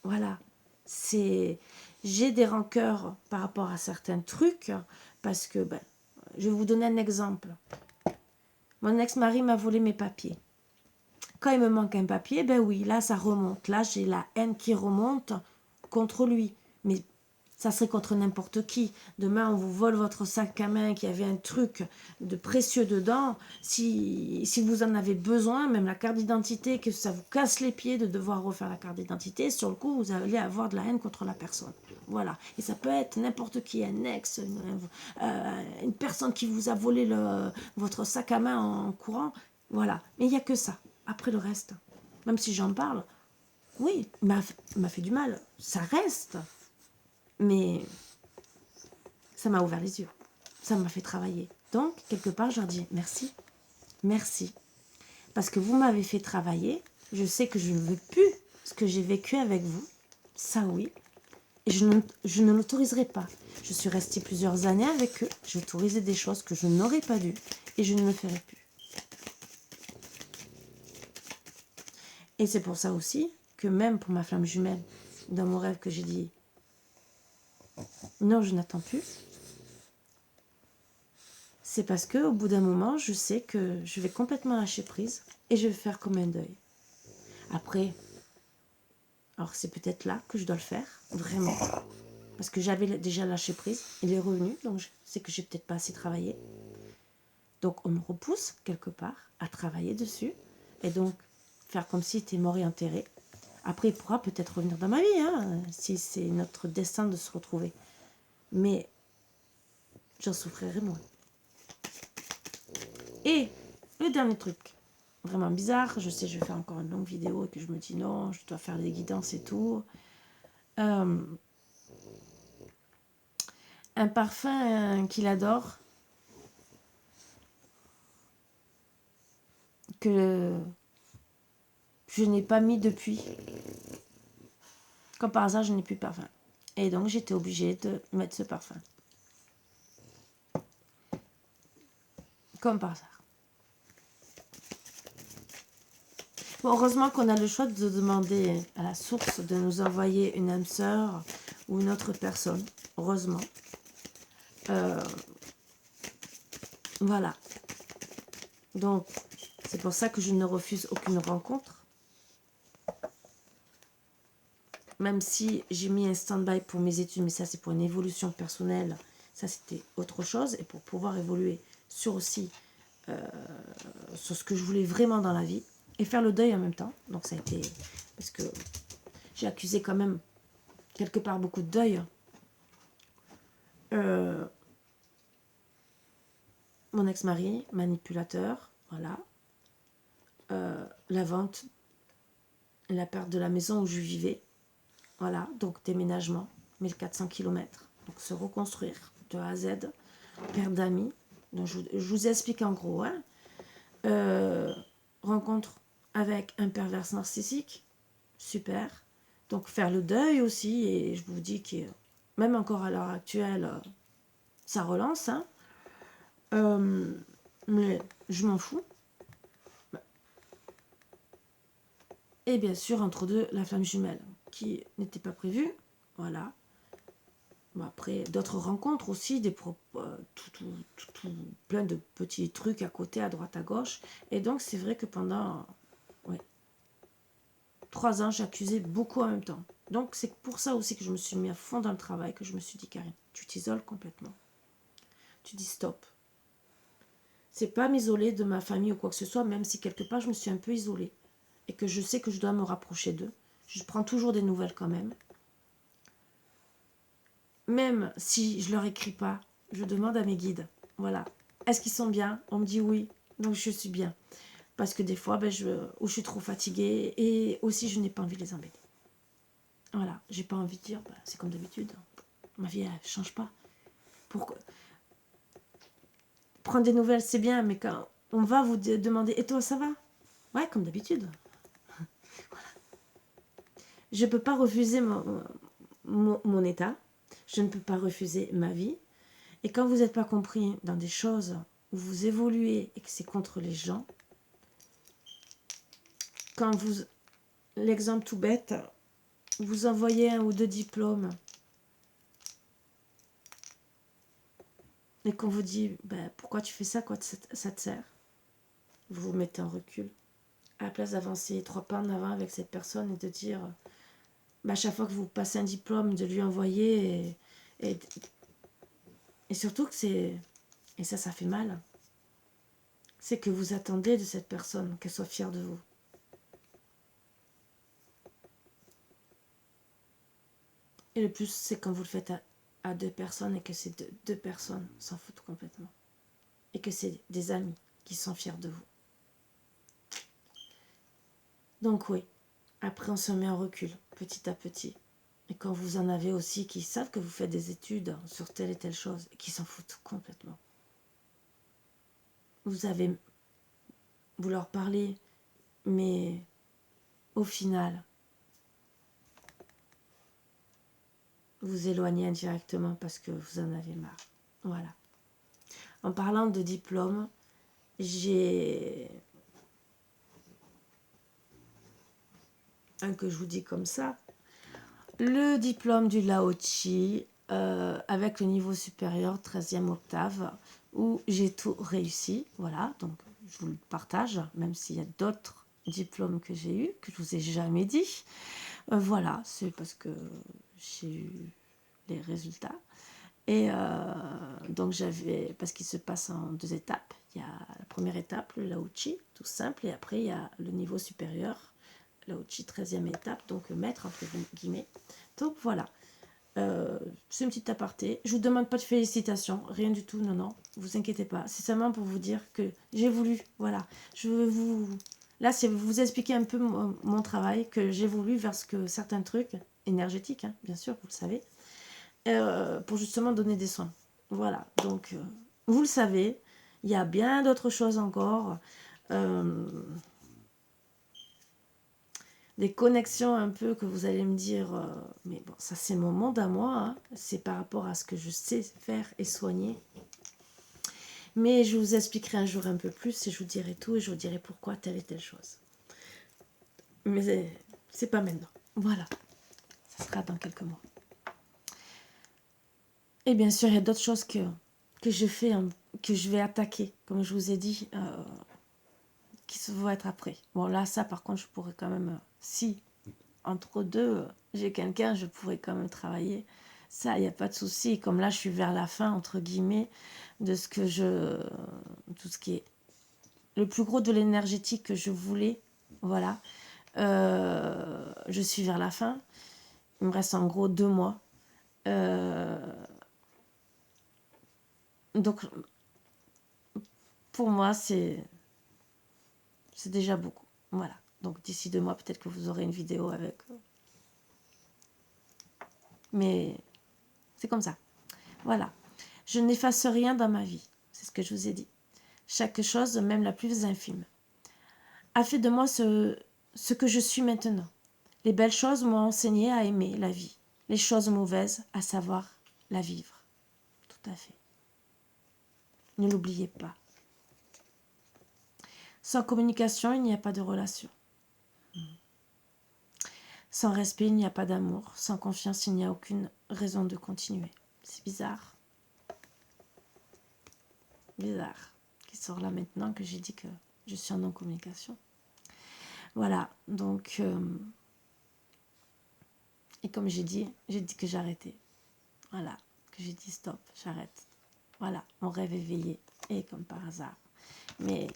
Voilà. J'ai des rancœurs par rapport à certains trucs, parce que, je vais vous donner un exemple. Mon ex-mari m'a volé mes papiers. Quand il me manque un papier, ben oui, là, ça remonte. Là, j'ai la haine qui remonte contre lui. Mais ça serait contre n'importe qui. Demain, on vous vole votre sac à main qui avait un truc de précieux dedans. Si vous en avez besoin, même la carte d'identité, que ça vous casse les pieds de devoir refaire la carte d'identité, sur le coup, vous allez avoir de la haine contre la personne. Voilà. Et ça peut être n'importe qui, un ex, une personne qui vous a volé votre sac à main en courant. Voilà. Mais il n'y a que ça. Après le reste, même si j'en parle, oui, il m'a fait du mal. Ça reste. Mais ça m'a ouvert les yeux. Ça m'a fait travailler. Donc, quelque part, je leur dis merci. Merci. Parce que vous m'avez fait travailler. Je sais que je ne veux plus ce que j'ai vécu avec vous. Ça, oui. Et je ne l'autoriserai pas. Je suis restée plusieurs années avec eux. J'ai autorisé des choses que je n'aurais pas dû. Et je ne le ferai plus. Et c'est pour ça aussi que même pour ma flamme jumelle, dans mon rêve que j'ai dit non, je n'attends plus. C'est parce que au bout d'un moment, je sais que je vais complètement lâcher prise et je vais faire comme un deuil. Après, alors c'est peut-être là que je dois le faire, vraiment. Parce que j'avais déjà lâché prise, il est revenu, donc je sais que j'ai peut-être pas assez travaillé. Donc on me repousse quelque part à travailler dessus et donc faire comme s'il était mort et enterré. Après, il pourra peut-être revenir dans ma vie, hein, si c'est notre destin de se retrouver. Mais j'en souffrirai moins. Et le dernier truc, vraiment bizarre, je sais, je vais faire encore une longue vidéo et que je me dis non, je dois faire les guidances et tout. Un parfum qu'il adore, que je n'ai pas mis depuis. Comme par hasard, je n'ai plus de parfum. Et donc, j'étais obligée de mettre ce parfum. Comme par hasard. Bon, heureusement qu'on a le choix de demander à la source de nous envoyer une âme sœur ou une autre personne. Heureusement. Voilà. Donc, c'est pour ça que je ne refuse aucune rencontre. Même si j'ai mis un stand-by pour mes études, mais ça c'est pour une évolution personnelle. Ça c'était autre chose. Et pour pouvoir évoluer sur aussi sur ce que je voulais vraiment dans la vie. Et faire le deuil en même temps. Donc ça a été... Parce que j'ai accusé quand même quelque part beaucoup de deuil. Mon ex-mari, manipulateur, voilà. La vente, la perte de la maison où je vivais. Voilà, donc déménagement, 1400 km. Donc se reconstruire de A à Z, perte d'amis. Donc je vous explique en gros. Hein. Rencontre avec un pervers narcissique, super. Donc faire le deuil aussi, et je vous dis que même encore à l'heure actuelle, ça relance. Hein. Mais je m'en fous. Et bien sûr, entre deux, la flamme jumelle, qui n'était pas prévue. Voilà. Bon, après, d'autres rencontres aussi, plein de petits trucs à côté, à droite, à gauche. Et donc, c'est vrai que pendant 3 ans, j'accusais beaucoup en même temps. Donc, c'est pour ça aussi que je me suis mis à fond dans le travail, que je me suis dit, Karine, tu t'isoles complètement. Tu dis stop. C'est pas m'isoler de ma famille ou quoi que ce soit, même si quelque part, je me suis un peu isolée. et que je sais que je dois me rapprocher d'eux. Je prends toujours des nouvelles quand même. Même si je leur écris pas, je demande à mes guides. Voilà. Est-ce qu'ils sont bien? On me dit oui. Donc je suis bien. Parce que des fois, ou je suis trop fatiguée et aussi je n'ai pas envie de les embêter. Voilà. J'ai pas envie de dire, c'est comme d'habitude. Ma vie, elle change pas. Pourquoi? Prendre des nouvelles, c'est bien, mais quand on va vous demander, et toi, ça va? Ouais, comme d'habitude. Voilà. Je ne peux pas refuser mon état. Je ne peux pas refuser ma vie. Et quand vous n'êtes pas compris dans des choses où vous évoluez et que c'est contre les gens, quand vous, l'exemple tout bête, vous envoyez 1 ou 2 diplômes et qu'on vous dit pourquoi tu fais ça, quoi ça te sert, vous vous mettez en recul. À la place d'avancer 3 pas en avant avec cette personne et de dire à chaque fois que vous passez un diplôme, de lui envoyer et surtout que c'est, et ça fait mal, c'est que vous attendez de cette personne qu'elle soit fière de vous. Et le plus, c'est quand vous le faites à 2 personnes et que ces deux personnes s'en foutent complètement. Et que c'est des amis qui sont fiers de vous. Donc oui, après on se met en recul, petit à petit. Et quand vous en avez aussi qui savent que vous faites des études sur telle et telle chose et qui s'en foutent complètement. Vous leur parlez, mais au final, vous éloignez indirectement parce que vous en avez marre. Voilà. En parlant de diplôme, j'ai un que je vous dis comme ça. Le diplôme du Lao Chi avec le niveau supérieur, 13e octave, où j'ai tout réussi. Voilà, donc je vous le partage, même s'il y a d'autres diplômes que j'ai eus, que je vous ai jamais dit. Voilà, c'est parce que j'ai eu les résultats. Et donc j'avais, parce qu'il se passe en 2 étapes. Il y a la première étape, le Lao Chi, tout simple, et après il y a le niveau supérieur, Lao Chi 13e étape, donc maître entre guillemets. Donc voilà, c'est une petite aparté. Je vous demande pas de félicitations, rien du tout, non, vous inquiétez pas. C'est seulement pour vous dire que j'ai voulu, voilà. Je veux vous... Là, c'est vous expliquer un peu mon travail, que j'ai voulu vers ce que certains trucs, énergétiques, hein, bien sûr, vous le savez, pour justement donner des soins. Voilà, donc vous le savez, il y a bien d'autres choses encore. Des connexions un peu que vous allez me dire, mais bon, ça c'est mon monde à moi, hein. C'est par rapport à ce que je sais faire et soigner. Mais je vous expliquerai un jour un peu plus et je vous dirai tout et je vous dirai pourquoi telle et telle chose. Mais c'est pas maintenant. Voilà, ça sera dans quelques mois. Et bien sûr, il y a d'autres choses que je fais, que je vais attaquer, comme je vous ai dit, qui vont être après. Bon, là, ça, par contre, je pourrais quand même, si entre deux, j'ai quelqu'un, je pourrais quand même travailler. Ça, il n'y a pas de souci. Comme là, je suis vers la fin, entre guillemets, de ce que tout ce qui est le plus gros de l'énergétique que je voulais. Voilà. Je suis vers la fin. Il me reste en gros 2 mois. Donc, pour moi, c'est déjà beaucoup. Voilà. Donc, d'ici 2 mois, peut-être que vous aurez une vidéo avec... Mais c'est comme ça. Voilà. Je n'efface rien dans ma vie. C'est ce que je vous ai dit. Chaque chose, même la plus infime, a fait de moi ce que je suis maintenant. Les belles choses m'ont enseigné à aimer la vie. Les choses mauvaises, à savoir la vivre. Tout à fait. Ne l'oubliez pas. Sans communication, il n'y a pas de relation. Sans respect, il n'y a pas d'amour. Sans confiance, il n'y a aucune raison de continuer. C'est bizarre. Bizarre. Qui sort là maintenant que j'ai dit que je suis en non-communication. Voilà, donc... et comme j'ai dit que j'arrêtais. Voilà, que j'ai dit stop, j'arrête. Voilà, mon rêve éveillé. Et comme par hasard. Mais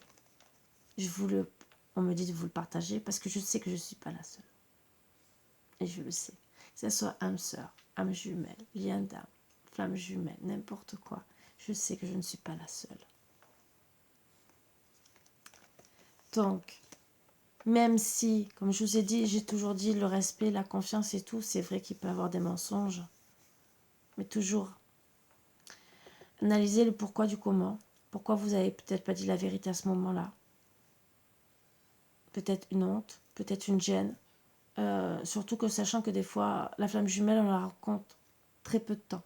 je vous le on me dit de vous le partager parce que je sais que je ne suis pas la seule. Et je le sais. Que ce soit âme sœur, âme jumelle, lien d'âme, flamme jumelle, n'importe quoi. Je sais que je ne suis pas la seule. Donc, même si, comme je vous ai dit, j'ai toujours dit le respect, la confiance et tout, c'est vrai qu'il peut y avoir des mensonges. Mais toujours, analysez le pourquoi du comment. Pourquoi vous n'avez peut-être pas dit la vérité à ce moment-là. Peut-être une honte, peut-être une gêne. Surtout que sachant que des fois, la flamme jumelle, on la rencontre très peu de temps.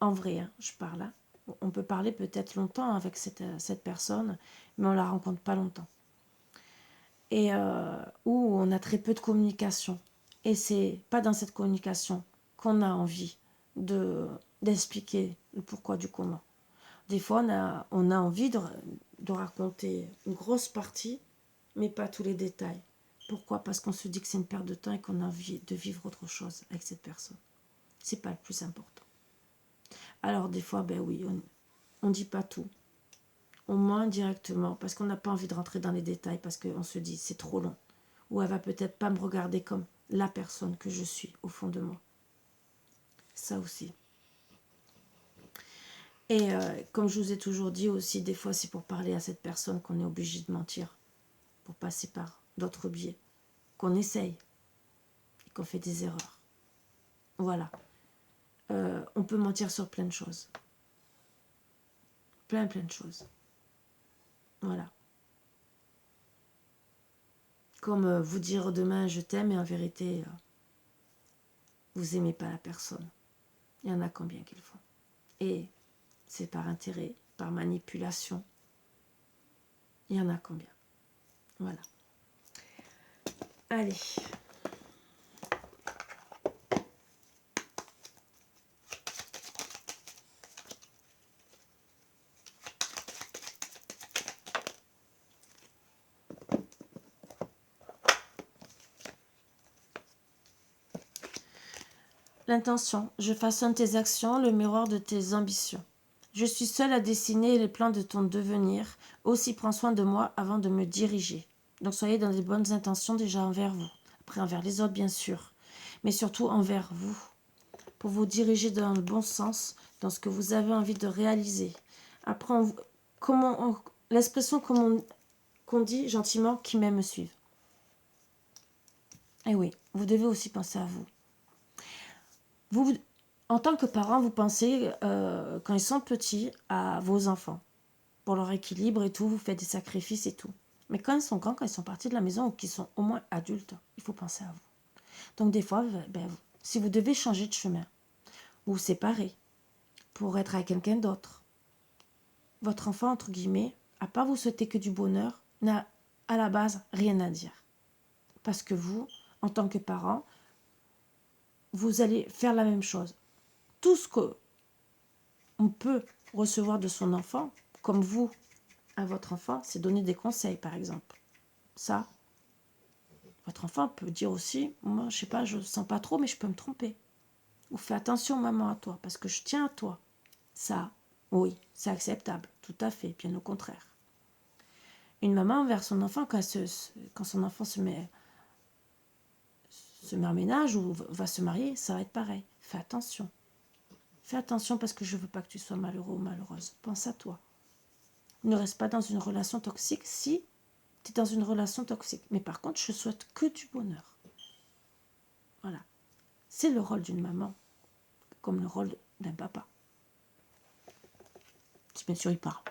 En vrai, hein, je parle. Hein. On peut parler peut-être longtemps avec cette personne, mais on ne la rencontre pas longtemps. Et où on a très peu de communication. Et c'est pas dans cette communication qu'on a envie d'expliquer le pourquoi du comment. Des fois, on a envie de raconter une grosse partie, mais pas tous les détails. Pourquoi? Parce qu'on se dit que c'est une perte de temps et qu'on a envie de vivre autre chose avec cette personne. C'est pas le plus important. Alors des fois, ben oui, on ne dit pas tout. On ment directement parce qu'on n'a pas envie de rentrer dans les détails parce qu'on se dit c'est trop long. Ou elle va peut-être pas me regarder comme la personne que je suis au fond de moi. Ça aussi. Et comme je vous ai toujours dit aussi, des fois c'est pour parler à cette personne qu'on est obligé de mentir. Pour passer par d'autres biais. Qu'on essaye. Et qu'on fait des erreurs. Voilà. On peut mentir sur plein de choses. Plein de choses. Voilà. Comme vous dire demain je t'aime et en vérité vous aimez pas la personne. Il y en a combien qu'ils font. Et c'est par intérêt, par manipulation. Il y en a combien. Voilà. Allez. L'intention. Je façonne tes actions, le miroir de tes ambitions. Je suis seule à dessiner les plans de ton devenir. Aussi prends soin de moi avant de me diriger. Donc soyez dans les bonnes intentions déjà envers vous. Après envers les autres bien sûr. Mais surtout envers vous. Pour vous diriger dans le bon sens, dans ce que vous avez envie de réaliser. Après, l'expression qu'on dit gentiment, qui m'aime me suivent. Et oui, vous devez aussi penser à vous. Vous, en tant que parent, vous pensez, quand ils sont petits, à vos enfants. Pour leur équilibre et tout, vous faites des sacrifices et tout. Mais quand ils sont grands, quand ils sont partis de la maison ou qu'ils sont au moins adultes, il faut penser à vous. Donc des fois, si vous devez changer de chemin, ou vous séparer, pour être avec quelqu'un d'autre, votre enfant, entre guillemets, à part vous souhaiter que du bonheur, n'a à la base rien à dire. Parce que vous, en tant que parent, vous allez faire la même chose. Tout ce qu'on peut recevoir de son enfant, comme vous, à votre enfant, c'est donner des conseils, par exemple. Ça, votre enfant peut dire aussi, moi, je sais pas, je sens pas trop, mais je peux me tromper. Ou fais attention, maman, à toi, parce que je tiens à toi. Ça, oui, c'est acceptable, tout à fait, bien au contraire. Une maman envers son enfant, quand son enfant se met en ménage ou va se marier, ça va être pareil. Fais attention. Fais attention parce que je ne veux pas que tu sois malheureux ou malheureuse. Pense à toi. Ne reste pas dans une relation toxique si tu es dans une relation toxique. Mais par contre, je souhaite que du bonheur. Voilà. C'est le rôle d'une maman, comme le rôle d'un papa. Si bien sûr il parle.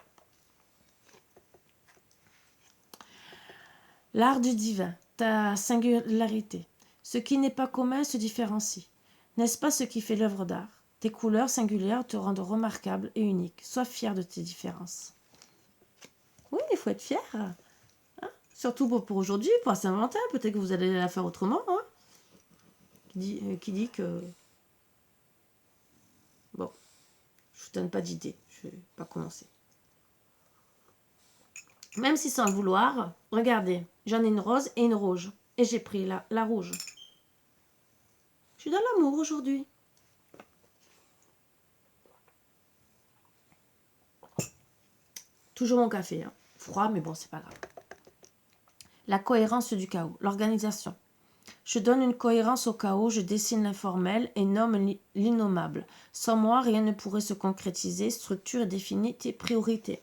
L'art du divin, ta singularité. Ce qui n'est pas commun se différencie. N'est-ce pas ce qui fait l'œuvre d'art? Tes couleurs singulières te rendent remarquable et unique. Sois fier de tes différences. Oui, il faut être fier. Hein, surtout pour aujourd'hui, pour Saint-Valentin. Peut-être que vous allez la faire autrement. Hein, qui dit que... Bon, je ne vous donne pas d'idée. Je ne vais pas commencer. Même si sans le vouloir, regardez, j'en ai une rose et une rouge. Et j'ai pris la rouge. Je suis dans l'amour aujourd'hui. Toujours mon café. Hein. Froid, mais bon, c'est pas grave. La cohérence du chaos, l'organisation. Je donne une cohérence au chaos, je dessine l'informel et nomme l'innommable. Sans moi, rien ne pourrait se concrétiser. Structure et définis tes priorités.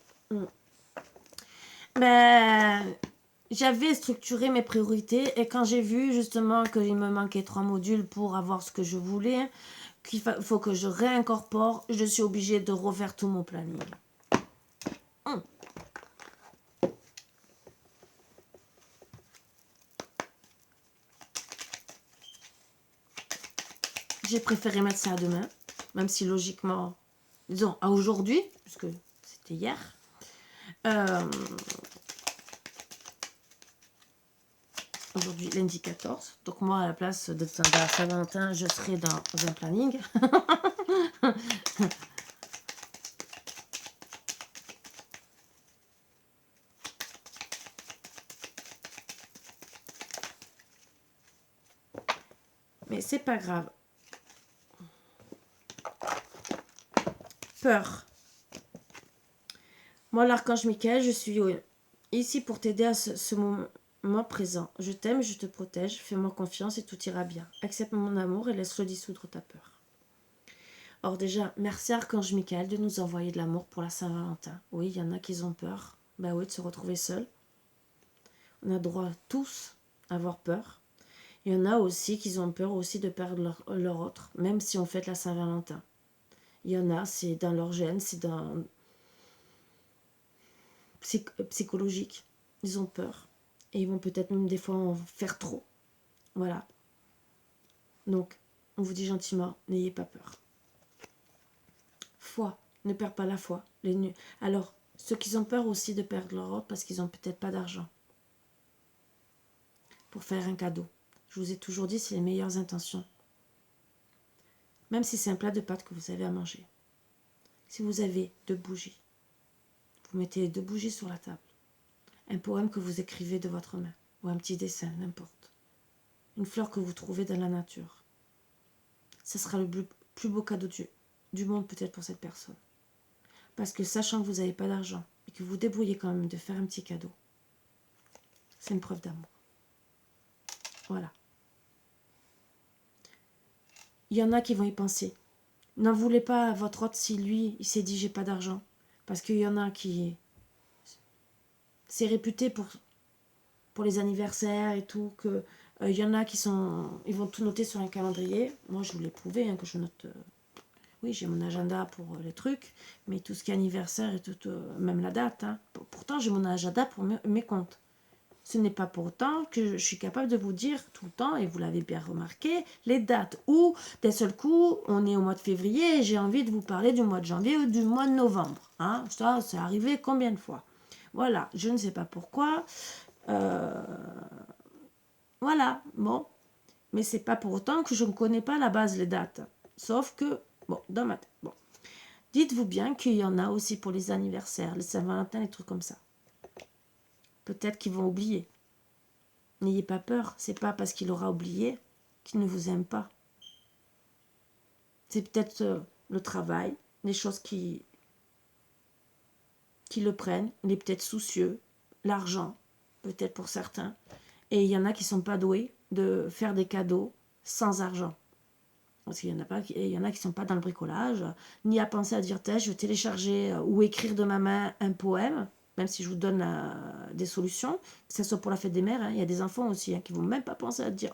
J'avais structuré mes priorités et quand j'ai vu justement qu'il me manquait 3 modules pour avoir ce que je voulais, qu'il faut que je réincorpore, je suis obligée de refaire tout mon planning. J'ai préféré mettre ça à demain, même si logiquement, disons à aujourd'hui, puisque c'était hier. Aujourd'hui, lundi 14. Donc moi, à la place de la Saint-Valentin, je serai dans un planning. Mais c'est pas grave. Peur. Moi, l'archange Michael, je suis ici pour t'aider à ce moment présent. Je t'aime, je te protège, fais-moi confiance et tout ira bien. Accepte mon amour et laisse-le dissoudre ta peur. Or déjà, merci Archange Michael de nous envoyer de l'amour pour la Saint-Valentin. Oui, il y en a qui ont peur, oui, de se retrouver seuls. On a droit tous à avoir peur. Il y en a aussi qui ont peur aussi de perdre leur autre, même si on fête la Saint-Valentin. Il y en a, c'est dans leur gène, c'est dans psychologique. Ils ont peur. Et ils vont peut-être même des fois en faire trop. Voilà. Donc, on vous dit gentiment, n'ayez pas peur. Foi. Ne perds pas la foi. Alors, ceux qui ont peur aussi de perdre leur autre parce qu'ils n'ont peut-être pas d'argent pour faire un cadeau. Je vous ai toujours dit, c'est les meilleures intentions. Même si c'est un plat de pâtes que vous avez à manger. Si vous avez 2 bougies, vous mettez les 2 bougies sur la table. Un poème que vous écrivez de votre main. Ou un petit dessin, n'importe. Une fleur que vous trouvez dans la nature. Ce sera le plus beau cadeau du monde peut-être pour cette personne. Parce que sachant que vous n'avez pas d'argent et que vous débrouillez quand même de faire un petit cadeau, c'est une preuve d'amour. Voilà. Il y en a qui vont y penser. N'en voulez pas à votre autre si lui, il s'est dit j'ai pas d'argent. Parce qu'il y en a qui... C'est réputé pour les anniversaires et tout, que il y en a qui sont... Ils vont tout noter sur un calendrier. Moi, je vous l'ai prouvé, que je note... oui, j'ai mon agenda pour les trucs, mais tout ce qui est anniversaire et tout, même la date. Pourtant, j'ai mon agenda pour mes comptes. Ce n'est pas pour autant que je suis capable de vous dire tout le temps, et vous l'avez bien remarqué, les dates où, d'un seul coup, on est au mois de février et j'ai envie de vous parler du mois de janvier ou du mois de novembre. Ça, c'est arrivé combien de fois? Voilà, je ne sais pas pourquoi. Voilà, bon. Mais c'est pas pour autant que je ne connais pas à la base les dates. Sauf que, bon, dans ma tête, bon. Dites-vous bien qu'il y en a aussi pour les anniversaires, les Saint-Valentin, les trucs comme ça. Peut-être qu'ils vont oublier. N'ayez pas peur, c'est pas parce qu'il aura oublié qu'il ne vous aime pas. C'est peut-être le travail, les choses qui le prennent, il est peut-être soucieux, l'argent, peut-être pour certains. Et il y en a qui ne sont pas doués de faire des cadeaux sans argent. Parce qu'il y en a pas, il y en a qui ne sont pas dans le bricolage, ni à penser à dire, je vais télécharger ou écrire de ma main un poème, même si je vous donne des solutions, que ce soit pour la fête des mères. Il y a des enfants aussi qui ne vont même pas penser à dire,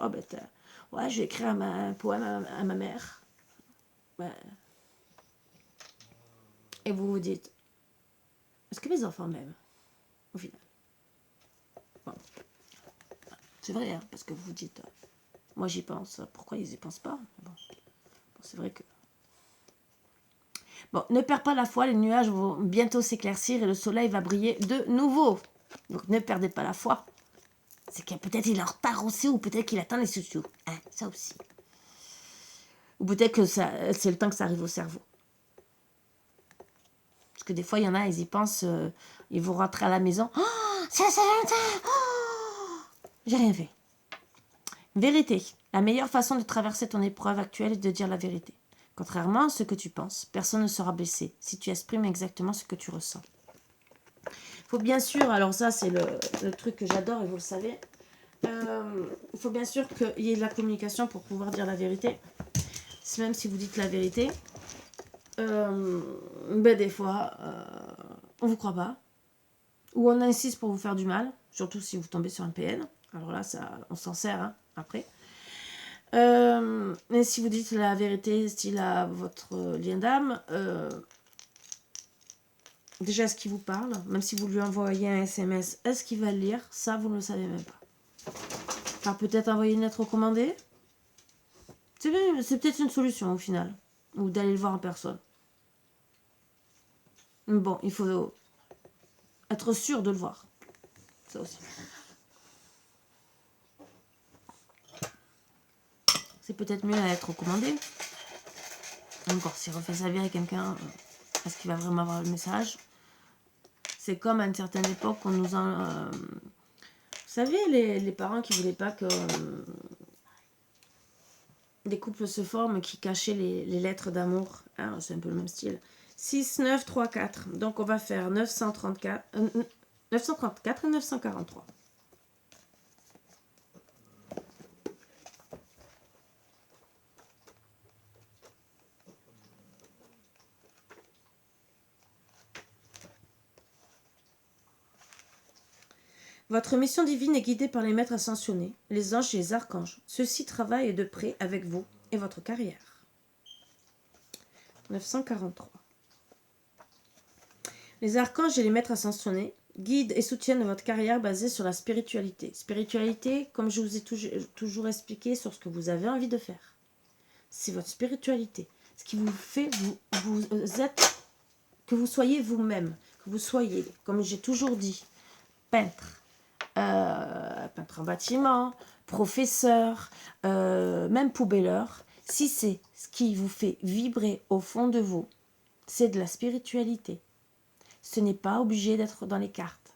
ouais, je vais écrire un poème à ma mère. Ouais. Et vous vous dites, est-ce que mes enfants m'aiment au final? Bon. C'est vrai, parce que vous vous dites, moi j'y pense, pourquoi ils n'y pensent pas? Bon, c'est vrai que... Bon, ne perds pas la foi, les nuages vont bientôt s'éclaircir et le soleil va briller de nouveau. Donc ne perdez pas la foi. C'est que peut-être il est en retard aussi, ou peut-être qu'il attend les sociaux. Ça aussi. Ou peut-être que c'est le temps que ça arrive au cerveau. Parce que des fois, il y en a, ils y pensent, ils vont rentrer à la maison. Oh, c'est la Saint-Valentin. Oh, j'ai rien fait. Vérité. La meilleure façon de traverser ton épreuve actuelle est de dire la vérité. Contrairement à ce que tu penses, personne ne sera blessé si tu exprimes exactement ce que tu ressens. faut bien sûr, alors ça c'est le truc que j'adore et vous le savez, il faut bien sûr qu'il y ait de la communication pour pouvoir dire la vérité. Même si vous dites la vérité, des fois, on vous croit pas. Ou on insiste pour vous faire du mal, surtout si vous tombez sur un PN. Alors là, ça, on s'en sert hein, après. Mais si vous dites la vérité, style à votre lien d'âme, déjà, est-ce qu'il vous parle? Même si vous lui envoyez un SMS, est-ce qu'il va le lire? Ça, vous ne le savez même pas. Alors peut-être envoyer une lettre recommandée. C'est peut-être une solution au final. Ou d'aller le voir en personne. Mais bon, il faut être sûr de le voir. Ça aussi. C'est peut-être mieux à être recommandé. Encore, s'il refait sa vie avec quelqu'un, est-ce qu'il va vraiment avoir le message? C'est comme à une certaine époque, on nous en... vous savez, les parents qui voulaient pas que des couples se forment, qui cachaient les lettres d'amour. Hein, c'est un peu le même style. 6, 9, 3, 4. Donc, on va faire 934 et 943. Votre mission divine est guidée par les maîtres ascensionnés, les anges et les archanges. Ceux-ci travaillent de près avec vous et votre carrière. 943. Les archanges et les maîtres ascensionnés guident et soutiennent votre carrière basée sur la spiritualité. Spiritualité, comme je vous ai toujours expliqué, sur ce que vous avez envie de faire. C'est votre spiritualité. Ce qui vous fait, vous êtes, que vous soyez vous-même, que vous soyez, comme j'ai toujours dit, peintre. Peintre en bâtiment, professeur, même poubelleur, si c'est ce qui vous fait vibrer au fond de vous, c'est de la spiritualité. Ce n'est pas obligé d'être dans les cartes,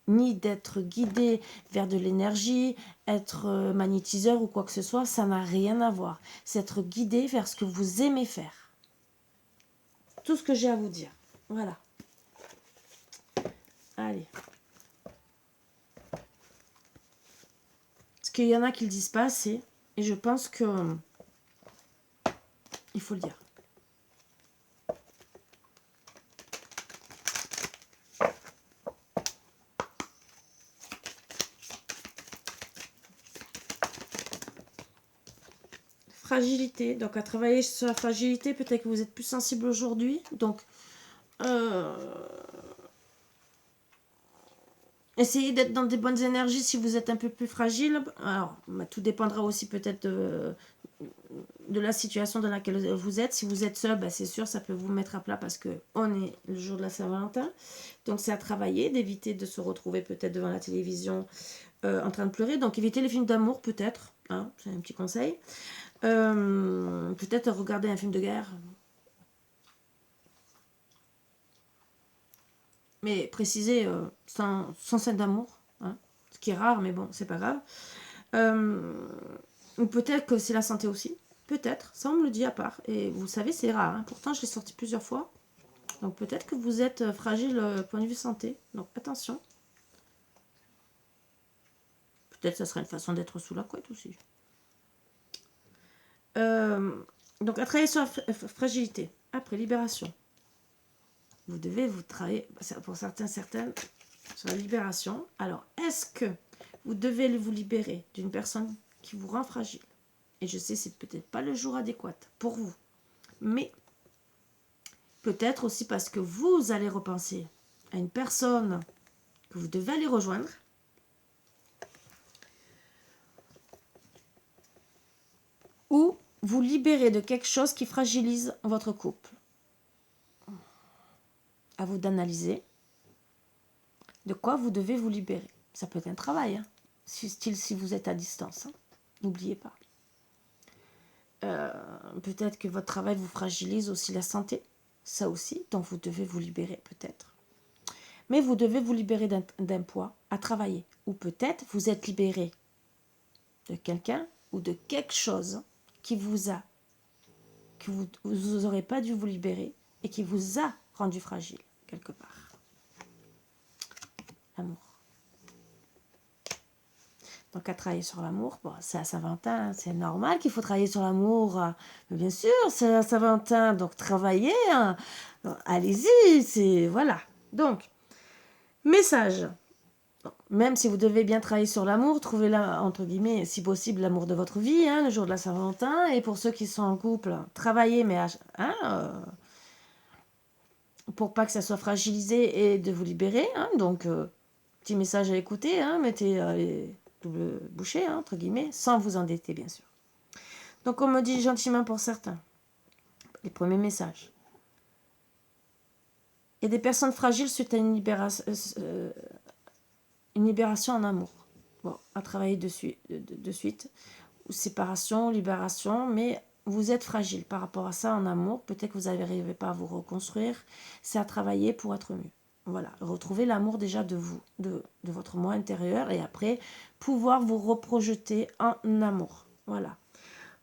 ni d'être guidé vers de l'énergie, être magnétiseur ou quoi que ce soit, ça n'a rien à voir. C'est être guidé vers ce que vous aimez faire. Tout ce que j'ai à vous dire. Voilà. Allez. Parce qu'il y en a qui le disent pas assez, et je pense que il faut le dire. Fragilité, donc à travailler sur la fragilité, peut-être que vous êtes plus sensible aujourd'hui, donc essayez d'être dans des bonnes énergies si vous êtes un peu plus fragile. Alors, tout dépendra aussi peut-être de la situation dans laquelle vous êtes. Si vous êtes seul, c'est sûr, ça peut vous mettre à plat parce qu'on est le jour de la Saint-Valentin. Donc, c'est à travailler, d'éviter de se retrouver peut-être devant la télévision en train de pleurer. Donc, évitez les films d'amour, peut-être. Hein, c'est un petit conseil. Peut-être regarder un film de guerre. Mais précisez sans scène d'amour. Hein, ce qui est rare, mais bon, c'est pas grave. Ou peut-être que c'est la santé aussi. Peut-être, ça on me le dit à part. Et vous savez, c'est rare. Hein. Pourtant, je l'ai sorti plusieurs fois. Donc peut-être que vous êtes fragile point de vue santé. Donc attention. Peut-être que ça serait une façon d'être sous la couette aussi. Donc à travailler sur la fragilité. Après, libération. Vous devez vous travailler, pour certaines, sur la libération. Alors, est-ce que vous devez vous libérer d'une personne qui vous rend fragile? Et je sais, c'est peut-être pas le jour adéquat pour vous. Mais peut-être aussi parce que vous allez repenser à une personne que vous devez aller rejoindre. Ou vous libérer de quelque chose qui fragilise votre couple. À vous d'analyser de quoi vous devez vous libérer. Ça peut être un travail, hein, si vous êtes à distance. Hein. N'oubliez pas. Peut-être que votre travail vous fragilise aussi la santé. Ça aussi, donc vous devez vous libérer peut-être. Mais vous devez vous libérer d'un poids à travailler. Ou peut-être vous êtes libéré de quelqu'un ou de quelque chose qui vous a, que vous n'aurez pas dû vous libérer et qui vous a rendu fragile quelque part. l'amour. Donc à travailler sur l'amour, bon, c'est à Saint-Valentin, c'est normal qu'il faut travailler sur l'amour. Mais bien sûr, c'est à Saint-Valentin, donc travaillez, hein. Allez-y, c'est voilà. Donc, message. Même si vous devez bien travailler sur l'amour, trouvez là, entre guillemets, si possible, l'amour de votre vie, hein, le jour de la Saint-Valentin. Et pour ceux qui sont en couple, travaillez, mais pour pas que ça soit fragilisé et de vous libérer. Hein, donc, petit message à écouter, hein, mettez les doubles bouchées, hein, entre guillemets, sans vous endetter, bien sûr. Donc, on me dit gentiment pour certains, les premiers messages. Il y a des personnes fragiles suite à une libération en amour. Bon, à travailler de suite. Ou séparation, libération, mais vous êtes fragile par rapport à ça en amour. Peut-être que vous n'arrivez pas à vous reconstruire. C'est à travailler pour être mieux. Voilà, retrouver l'amour déjà de vous, de votre moi intérieur, et après, pouvoir vous reprojeter en amour. Voilà.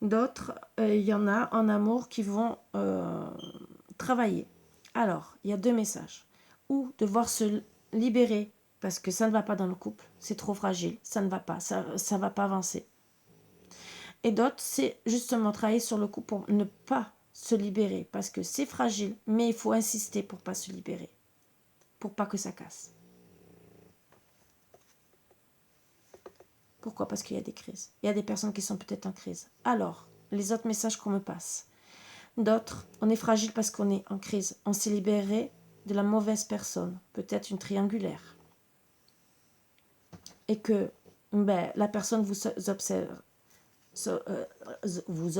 D'autres, il y en a en amour qui vont travailler. Alors, il y a deux messages. Ou devoir se libérer parce que ça ne va pas dans le couple, c'est trop fragile, ça ne va pas, ça ne va pas avancer. Et d'autres, c'est justement travailler sur le couple pour ne pas se libérer parce que c'est fragile, mais il faut insister pour ne pas se libérer, pour pas que ça casse. Pourquoi? Parce qu'il y a des crises. Il y a des personnes qui sont peut-être en crise. Alors, les autres messages qu'on me passe. D'autres, on est fragile parce qu'on est en crise. On s'est libéré de la mauvaise personne, peut-être une triangulaire. Et que la personne vous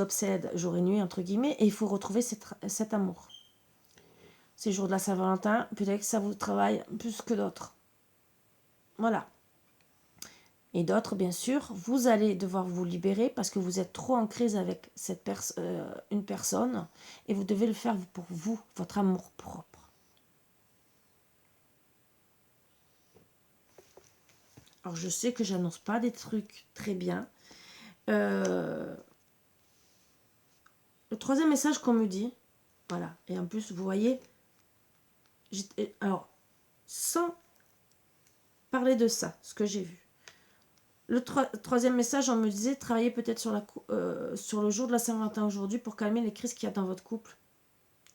obsède jour et nuit, entre guillemets, et il faut retrouver cet amour. C'est le jour de la Saint-Valentin, peut-être que ça vous travaille plus que d'autres. Voilà. Et d'autres, bien sûr, vous allez devoir vous libérer parce que vous êtes trop en crise avec une personne et vous devez le faire pour vous, votre amour propre. Alors, je sais que j'annonce pas des trucs très bien. Le troisième message qu'on me dit, voilà, et en plus, vous voyez, alors, sans parler de ça, ce que j'ai vu. Le troisième message, on me disait, travaillez peut-être sur le jour de la Saint-Valentin aujourd'hui pour calmer les crises qu'il y a dans votre couple.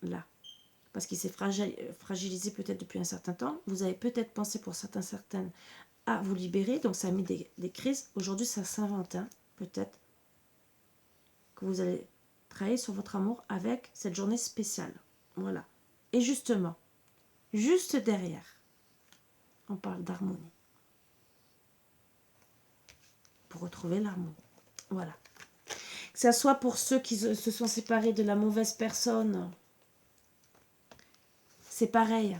Là. Parce qu'il s'est fragilisé peut-être depuis un certain temps. Vous avez peut-être pensé pour certaines à vous libérer. Donc ça a mis des crises. Aujourd'hui, c'est Saint-Valentin. Peut-être que vous allez travailler sur votre amour avec cette journée spéciale. Voilà. Et justement, juste derrière, on parle d'harmonie. Pour retrouver l'harmonie. Voilà. Que ça soit pour ceux qui se sont séparés de la mauvaise personne, c'est pareil.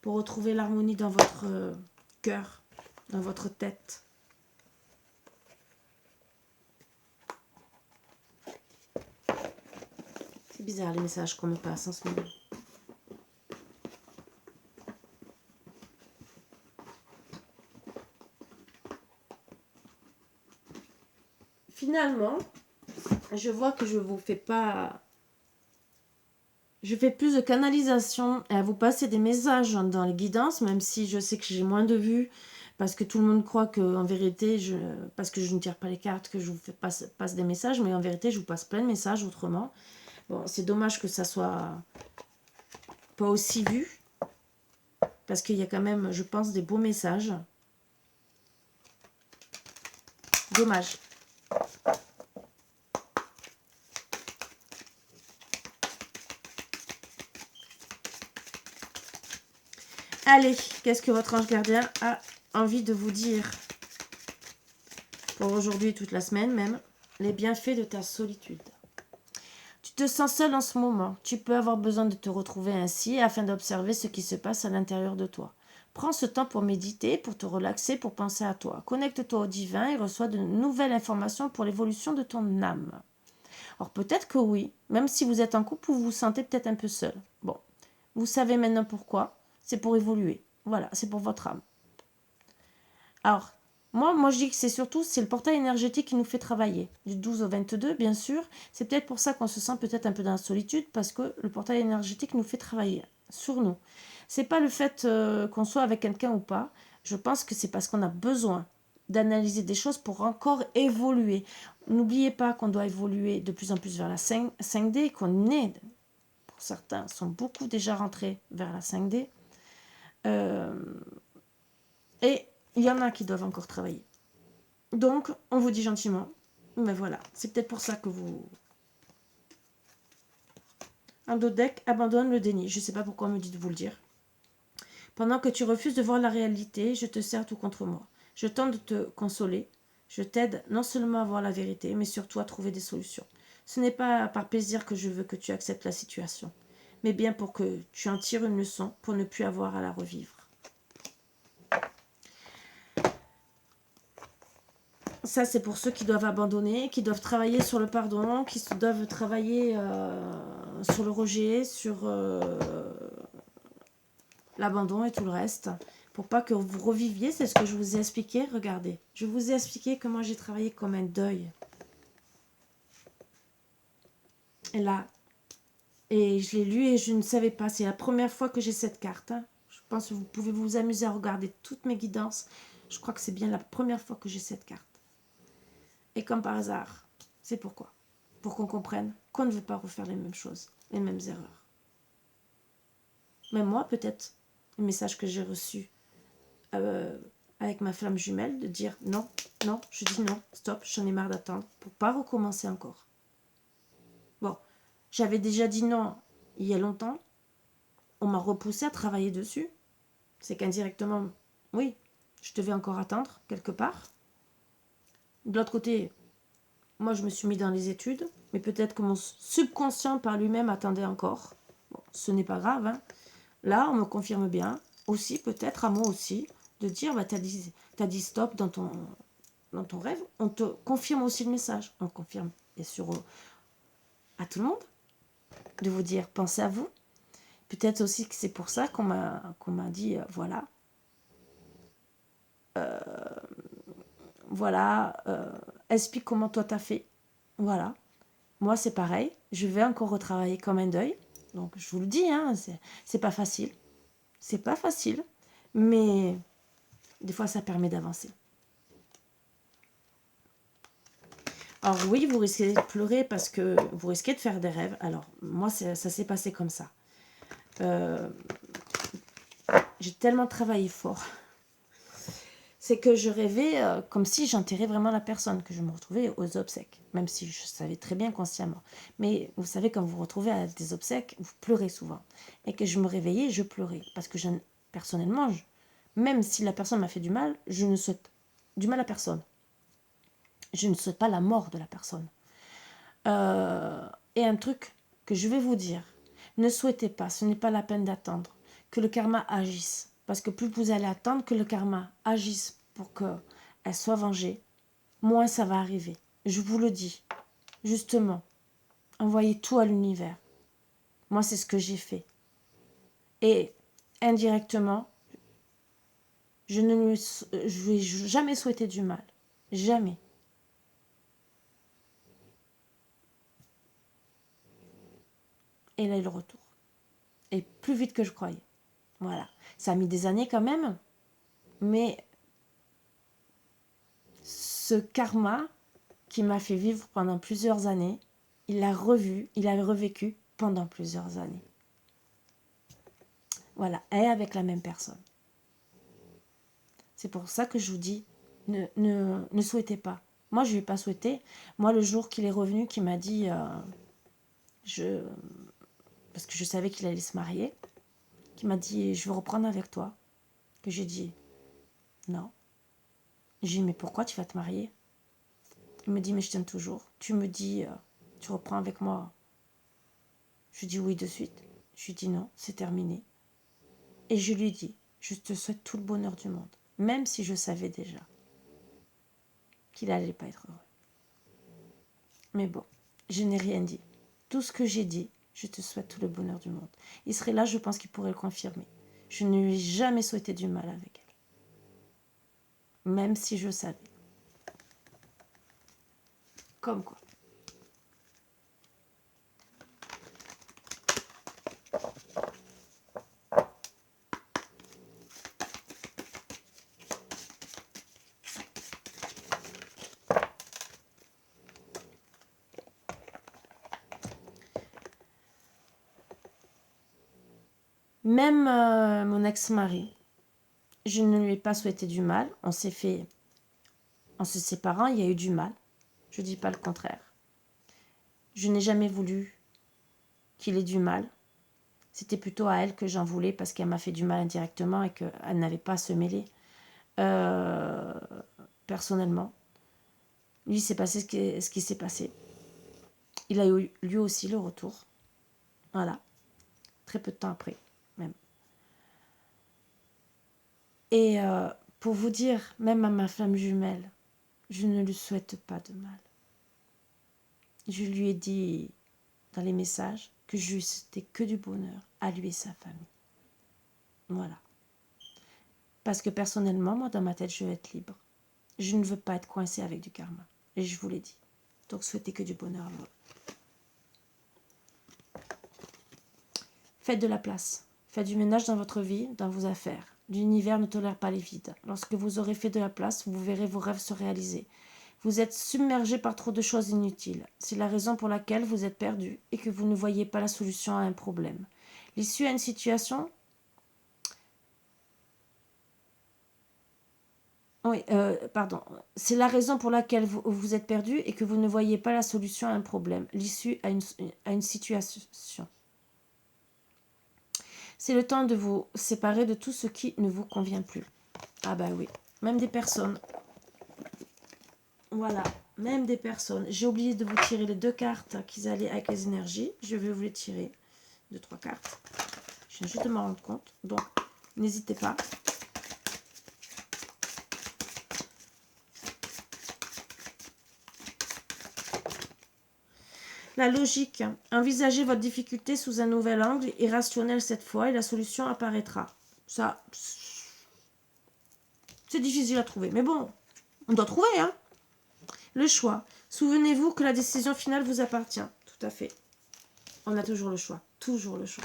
Pour retrouver l'harmonie dans votre cœur, dans votre tête. C'est bizarre les messages qu'on me passe en ce moment. Finalement, je vois que je vous fais pas... Je fais plus de canalisation et à vous passer des messages dans les guidances, même si je sais que j'ai moins de vues, parce que tout le monde croit qu'en vérité, parce que je ne tire pas les cartes, que je vous passe des messages, mais en vérité, je vous passe plein de messages autrement. Bon, c'est dommage que ça soit pas aussi vu, parce qu'il y a quand même, je pense, des beaux messages. Dommage. Allez, qu'est-ce que votre ange gardien a envie de vous dire pour aujourd'hui, toute la semaine même? Les bienfaits de ta solitude. Tu te sens seul en ce moment. Tu peux avoir besoin de te retrouver ainsi afin d'observer ce qui se passe à l'intérieur de toi. Prends ce temps pour méditer, pour te relaxer, pour penser à toi. Connecte-toi au divin et reçois de nouvelles informations pour l'évolution de ton âme. Alors peut-être que oui, même si vous êtes en couple, vous vous sentez peut-être un peu seul. Bon, vous savez maintenant pourquoi. C'est pour évoluer. Voilà, c'est pour votre âme. Alors, moi je dis que c'est le portail énergétique qui nous fait travailler. Du 12 au 22, bien sûr. C'est peut-être pour ça qu'on se sent peut-être un peu dans la solitude, parce que le portail énergétique nous fait travailler sur nous. C'est pas le fait qu'on soit avec quelqu'un ou pas. Je pense que c'est parce qu'on a besoin d'analyser des choses pour encore évoluer. N'oubliez pas qu'on doit évoluer de plus en plus vers la 5D, qu'on est, pour certains, sont beaucoup déjà rentrés vers la 5D. Et il y en a qui doivent encore travailler. Donc, on vous dit gentiment, mais voilà, c'est peut-être pour ça que vous... Un dos deck abandonne le déni. Je ne sais pas pourquoi on me dit de vous le dire. Pendant que tu refuses de voir la réalité, je te sers tout contre moi. Je tente de te consoler. Je t'aide non seulement à voir la vérité, mais surtout à trouver des solutions. Ce n'est pas par plaisir que je veux que tu acceptes la situation, mais bien pour que tu en tires une leçon pour ne plus avoir à la revivre. Ça, c'est pour ceux qui doivent abandonner, qui doivent travailler sur le pardon, qui doivent travailler sur le rejet, sur l'abandon et tout le reste. Pour pas que vous reviviez, c'est ce que je vous ai expliqué. Regardez, je vous ai expliqué comment j'ai travaillé comme un deuil. Et là, et je l'ai lu et je ne savais pas. C'est la première fois que j'ai cette carte. Je pense que vous pouvez vous amuser à regarder toutes mes guidances. Je crois que c'est bien la première fois que j'ai cette carte. Et comme par hasard, c'est pourquoi. Pour qu'on comprenne qu'on ne veut pas refaire les mêmes choses, les mêmes erreurs. Même moi, peut-être, le message que j'ai reçu avec ma flamme jumelle, de dire non, non, je dis non, stop, j'en ai marre d'attendre, pour pas recommencer encore. Bon, j'avais déjà dit non il y a longtemps, on m'a repoussé à travailler dessus. C'est qu'indirectement, oui, je devais encore attendre quelque part. De l'autre côté, moi je me suis mis dans les études, mais peut-être que mon subconscient par lui-même attendait encore. Bon, ce n'est pas grave, hein. Là, on me confirme bien, aussi, peut-être à moi aussi, de dire, bah, t'as dit stop dans ton rêve. On te confirme aussi le message. On confirme, bien sûr, à tout le monde, de vous dire, pensez à vous. Peut-être aussi que c'est pour ça qu'on m'a dit, voilà, explique comment toi t'as fait. Voilà. Moi, c'est pareil. Je vais encore retravailler comme un deuil. Donc, je vous le dis, hein, c'est pas facile. C'est pas facile. Mais des fois, ça permet d'avancer. Alors oui, vous risquez de pleurer parce que vous risquez de faire des rêves. Alors, moi, ça s'est passé comme ça. J'ai tellement travaillé fort. C'est que je rêvais comme si j'enterrais vraiment la personne, que je me retrouvais aux obsèques, même si je savais très bien consciemment. Mais vous savez, quand vous vous retrouvez à des obsèques, vous pleurez souvent. Et que je me réveillais, je pleurais. Parce que personnellement, même si la personne m'a fait du mal, je ne souhaite du mal à personne. Je ne souhaite pas la mort de la personne. Et un truc que je vais vous dire, ne souhaitez pas, ce n'est pas la peine d'attendre que le karma agisse. Parce que plus vous allez attendre que le karma agisse pour qu'elle soit vengée, moins ça va arriver. Je vous le dis. Justement, envoyez tout à l'univers. Moi, c'est ce que j'ai fait. Et indirectement, je ne lui ai jamais souhaité du mal. Jamais. Et là, le retour. Et plus vite que je croyais. Voilà. Ça a mis des années quand même. Mais ce karma qui m'a fait vivre pendant plusieurs années, il l'a revécu pendant plusieurs années. Voilà, et avec la même personne. C'est pour ça que je vous dis, ne souhaitez pas. Moi, je ne lui ai pas souhaité. Moi, le jour qu'il est revenu, qu'il m'a dit, parce que je savais qu'il allait se marier, qu'il m'a dit, je veux reprendre avec toi. Que j'ai dit, non. J'ai dit, mais pourquoi tu vas te marier? Il me dit, mais je t'aime toujours. Tu me dis, tu reprends avec moi. Je dis oui de suite. Je lui dis non, c'est terminé. Et je lui dis, je te souhaite tout le bonheur du monde. Même si je savais déjà qu'il n'allait pas être heureux. Mais bon, je n'ai rien dit. Tout ce que j'ai dit, je te souhaite tout le bonheur du monde. Il serait là, je pense qu'il pourrait le confirmer. Je ne lui ai jamais souhaité du mal avec elle. Même si je savais. Comme quoi. Même mon ex-mari, je ne lui ai pas souhaité du mal. On s'est fait, en se séparant, il y a eu du mal. Je ne dis pas le contraire. Je n'ai jamais voulu qu'il ait du mal. C'était plutôt à elle que j'en voulais parce qu'elle m'a fait du mal indirectement et qu'elle n'avait pas à se mêler. Personnellement, lui, s'est passé ce qui s'est passé. Il a eu lui aussi le retour. Voilà. Très peu de temps après, même. Et pour vous dire, même à ma femme jumelle, je ne lui souhaite pas de mal. Je lui ai dit dans les messages que je lui souhaitais que du bonheur à lui et sa famille. Voilà. Parce que personnellement, moi, dans ma tête, je veux être libre. Je ne veux pas être coincée avec du karma. Et je vous l'ai dit. Donc, souhaitez que du bonheur à vous. Faites de la place. Faites du ménage dans votre vie, dans vos affaires. L'univers ne tolère pas les vides. Lorsque vous aurez fait de la place, vous verrez vos rêves se réaliser. Vous êtes submergé par trop de choses inutiles. C'est la raison pour laquelle vous êtes perdu et que vous ne voyez pas la solution à un problème. L'issue à une situation... Oui, pardon. C'est la raison pour laquelle vous êtes perdu et que vous ne voyez pas la solution à un problème. L'issue à une situation. C'est le temps de vous séparer de tout ce qui ne vous convient plus. Ah bah oui, même des personnes. Voilà, même des personnes. J'ai oublié de vous tirer les 2 cartes qui allaient avec les énergies. Je vais vous les tirer. 2, 3 cartes. Je viens juste de m'en rendre compte. Donc, n'hésitez pas. La logique. Envisagez votre difficulté sous un nouvel angle, irrationnel cette fois, et la solution apparaîtra. Ça, c'est difficile à trouver. Mais bon, on doit trouver, hein. Le choix. Souvenez-vous que la décision finale vous appartient. Tout à fait. On a toujours le choix. Toujours le choix.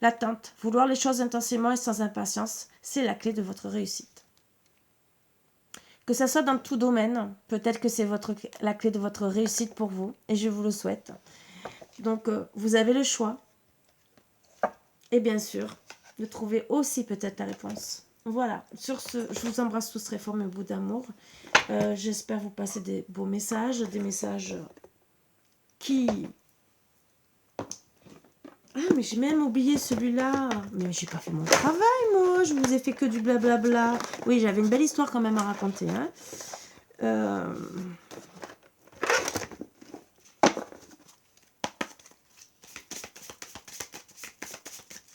L'attente. Vouloir les choses intensément et sans impatience, c'est la clé de votre réussite. Que ça soit dans tout domaine, peut-être que c'est la clé de votre réussite pour vous, et je vous le souhaite. Donc, vous avez le choix. Et bien sûr, de trouver aussi peut-être la réponse. Voilà, sur ce, je vous embrasse tous très fort, mes bouts d'amour. J'espère vous passer des beaux messages, des messages qui... Ah, mais j'ai même oublié celui-là. Mais j'ai pas fait mon travail, moi. Je vous ai fait que du blablabla. Oui, j'avais une belle histoire quand même à raconter. Hein.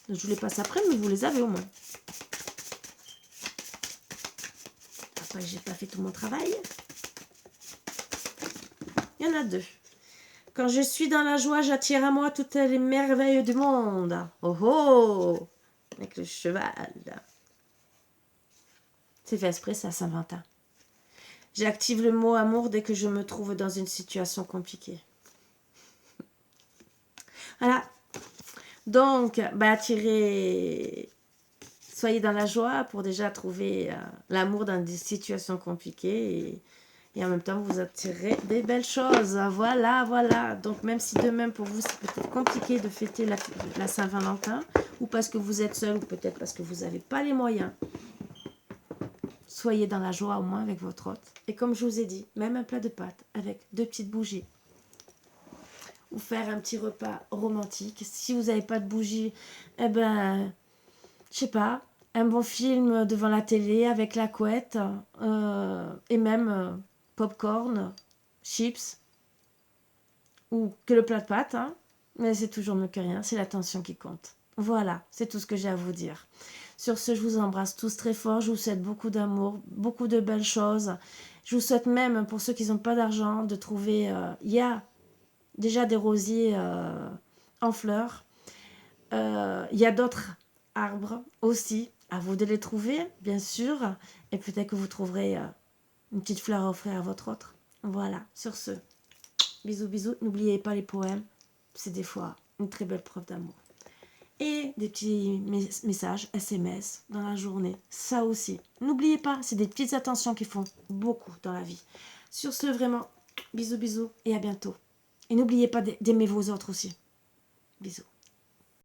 Je vous les passe après, mais vous les avez au moins. Après, j'ai pas fait tout mon travail. Il y en a 2. Quand je suis dans la joie, j'attire à moi toutes les merveilles du monde. Oh oh! Avec le cheval. C'est fait exprès, ça, Saint-Valentin. J'active le mot amour dès que je me trouve dans une situation compliquée. Voilà. Donc, soyez dans la joie pour déjà trouver l'amour dans des situations compliquées et en même temps vous attirez des belles choses. Voilà, voilà. Donc même si demain pour vous c'est peut-être compliqué de fêter la Saint-Valentin ou parce que vous êtes seul ou peut-être parce que vous n'avez pas les moyens, soyez dans la joie au moins avec votre hôte. Et comme je vous ai dit, même un plat de pâtes avec 2 petites bougies. Ou faire un petit repas romantique. Si vous n'avez pas de bougie, eh ben, je sais pas, un bon film devant la télé avec la couette et même popcorn, chips ou que le plat de pâtes. Hein. Mais c'est toujours mieux que rien, c'est l'attention qui compte. Voilà, c'est tout ce que j'ai à vous dire. Sur ce, je vous embrasse tous très fort. Je vous souhaite beaucoup d'amour, beaucoup de belles choses. Je vous souhaite même, pour ceux qui n'ont pas d'argent, de trouver... Il y a déjà des rosiers en fleurs. Il y a d'autres arbres aussi. À vous de les trouver, bien sûr. Et peut-être que vous trouverez une petite fleur à offrir à votre autre. Voilà, sur ce, bisous, bisous. N'oubliez pas les poèmes. C'est des fois une très belle preuve d'amour. Et des petits messages SMS dans la journée. Ça aussi. N'oubliez pas, c'est des petites attentions qui font beaucoup dans la vie. Sur ce, vraiment, bisous, bisous et à bientôt. Et n'oubliez pas d'aimer vos autres aussi. Bisous.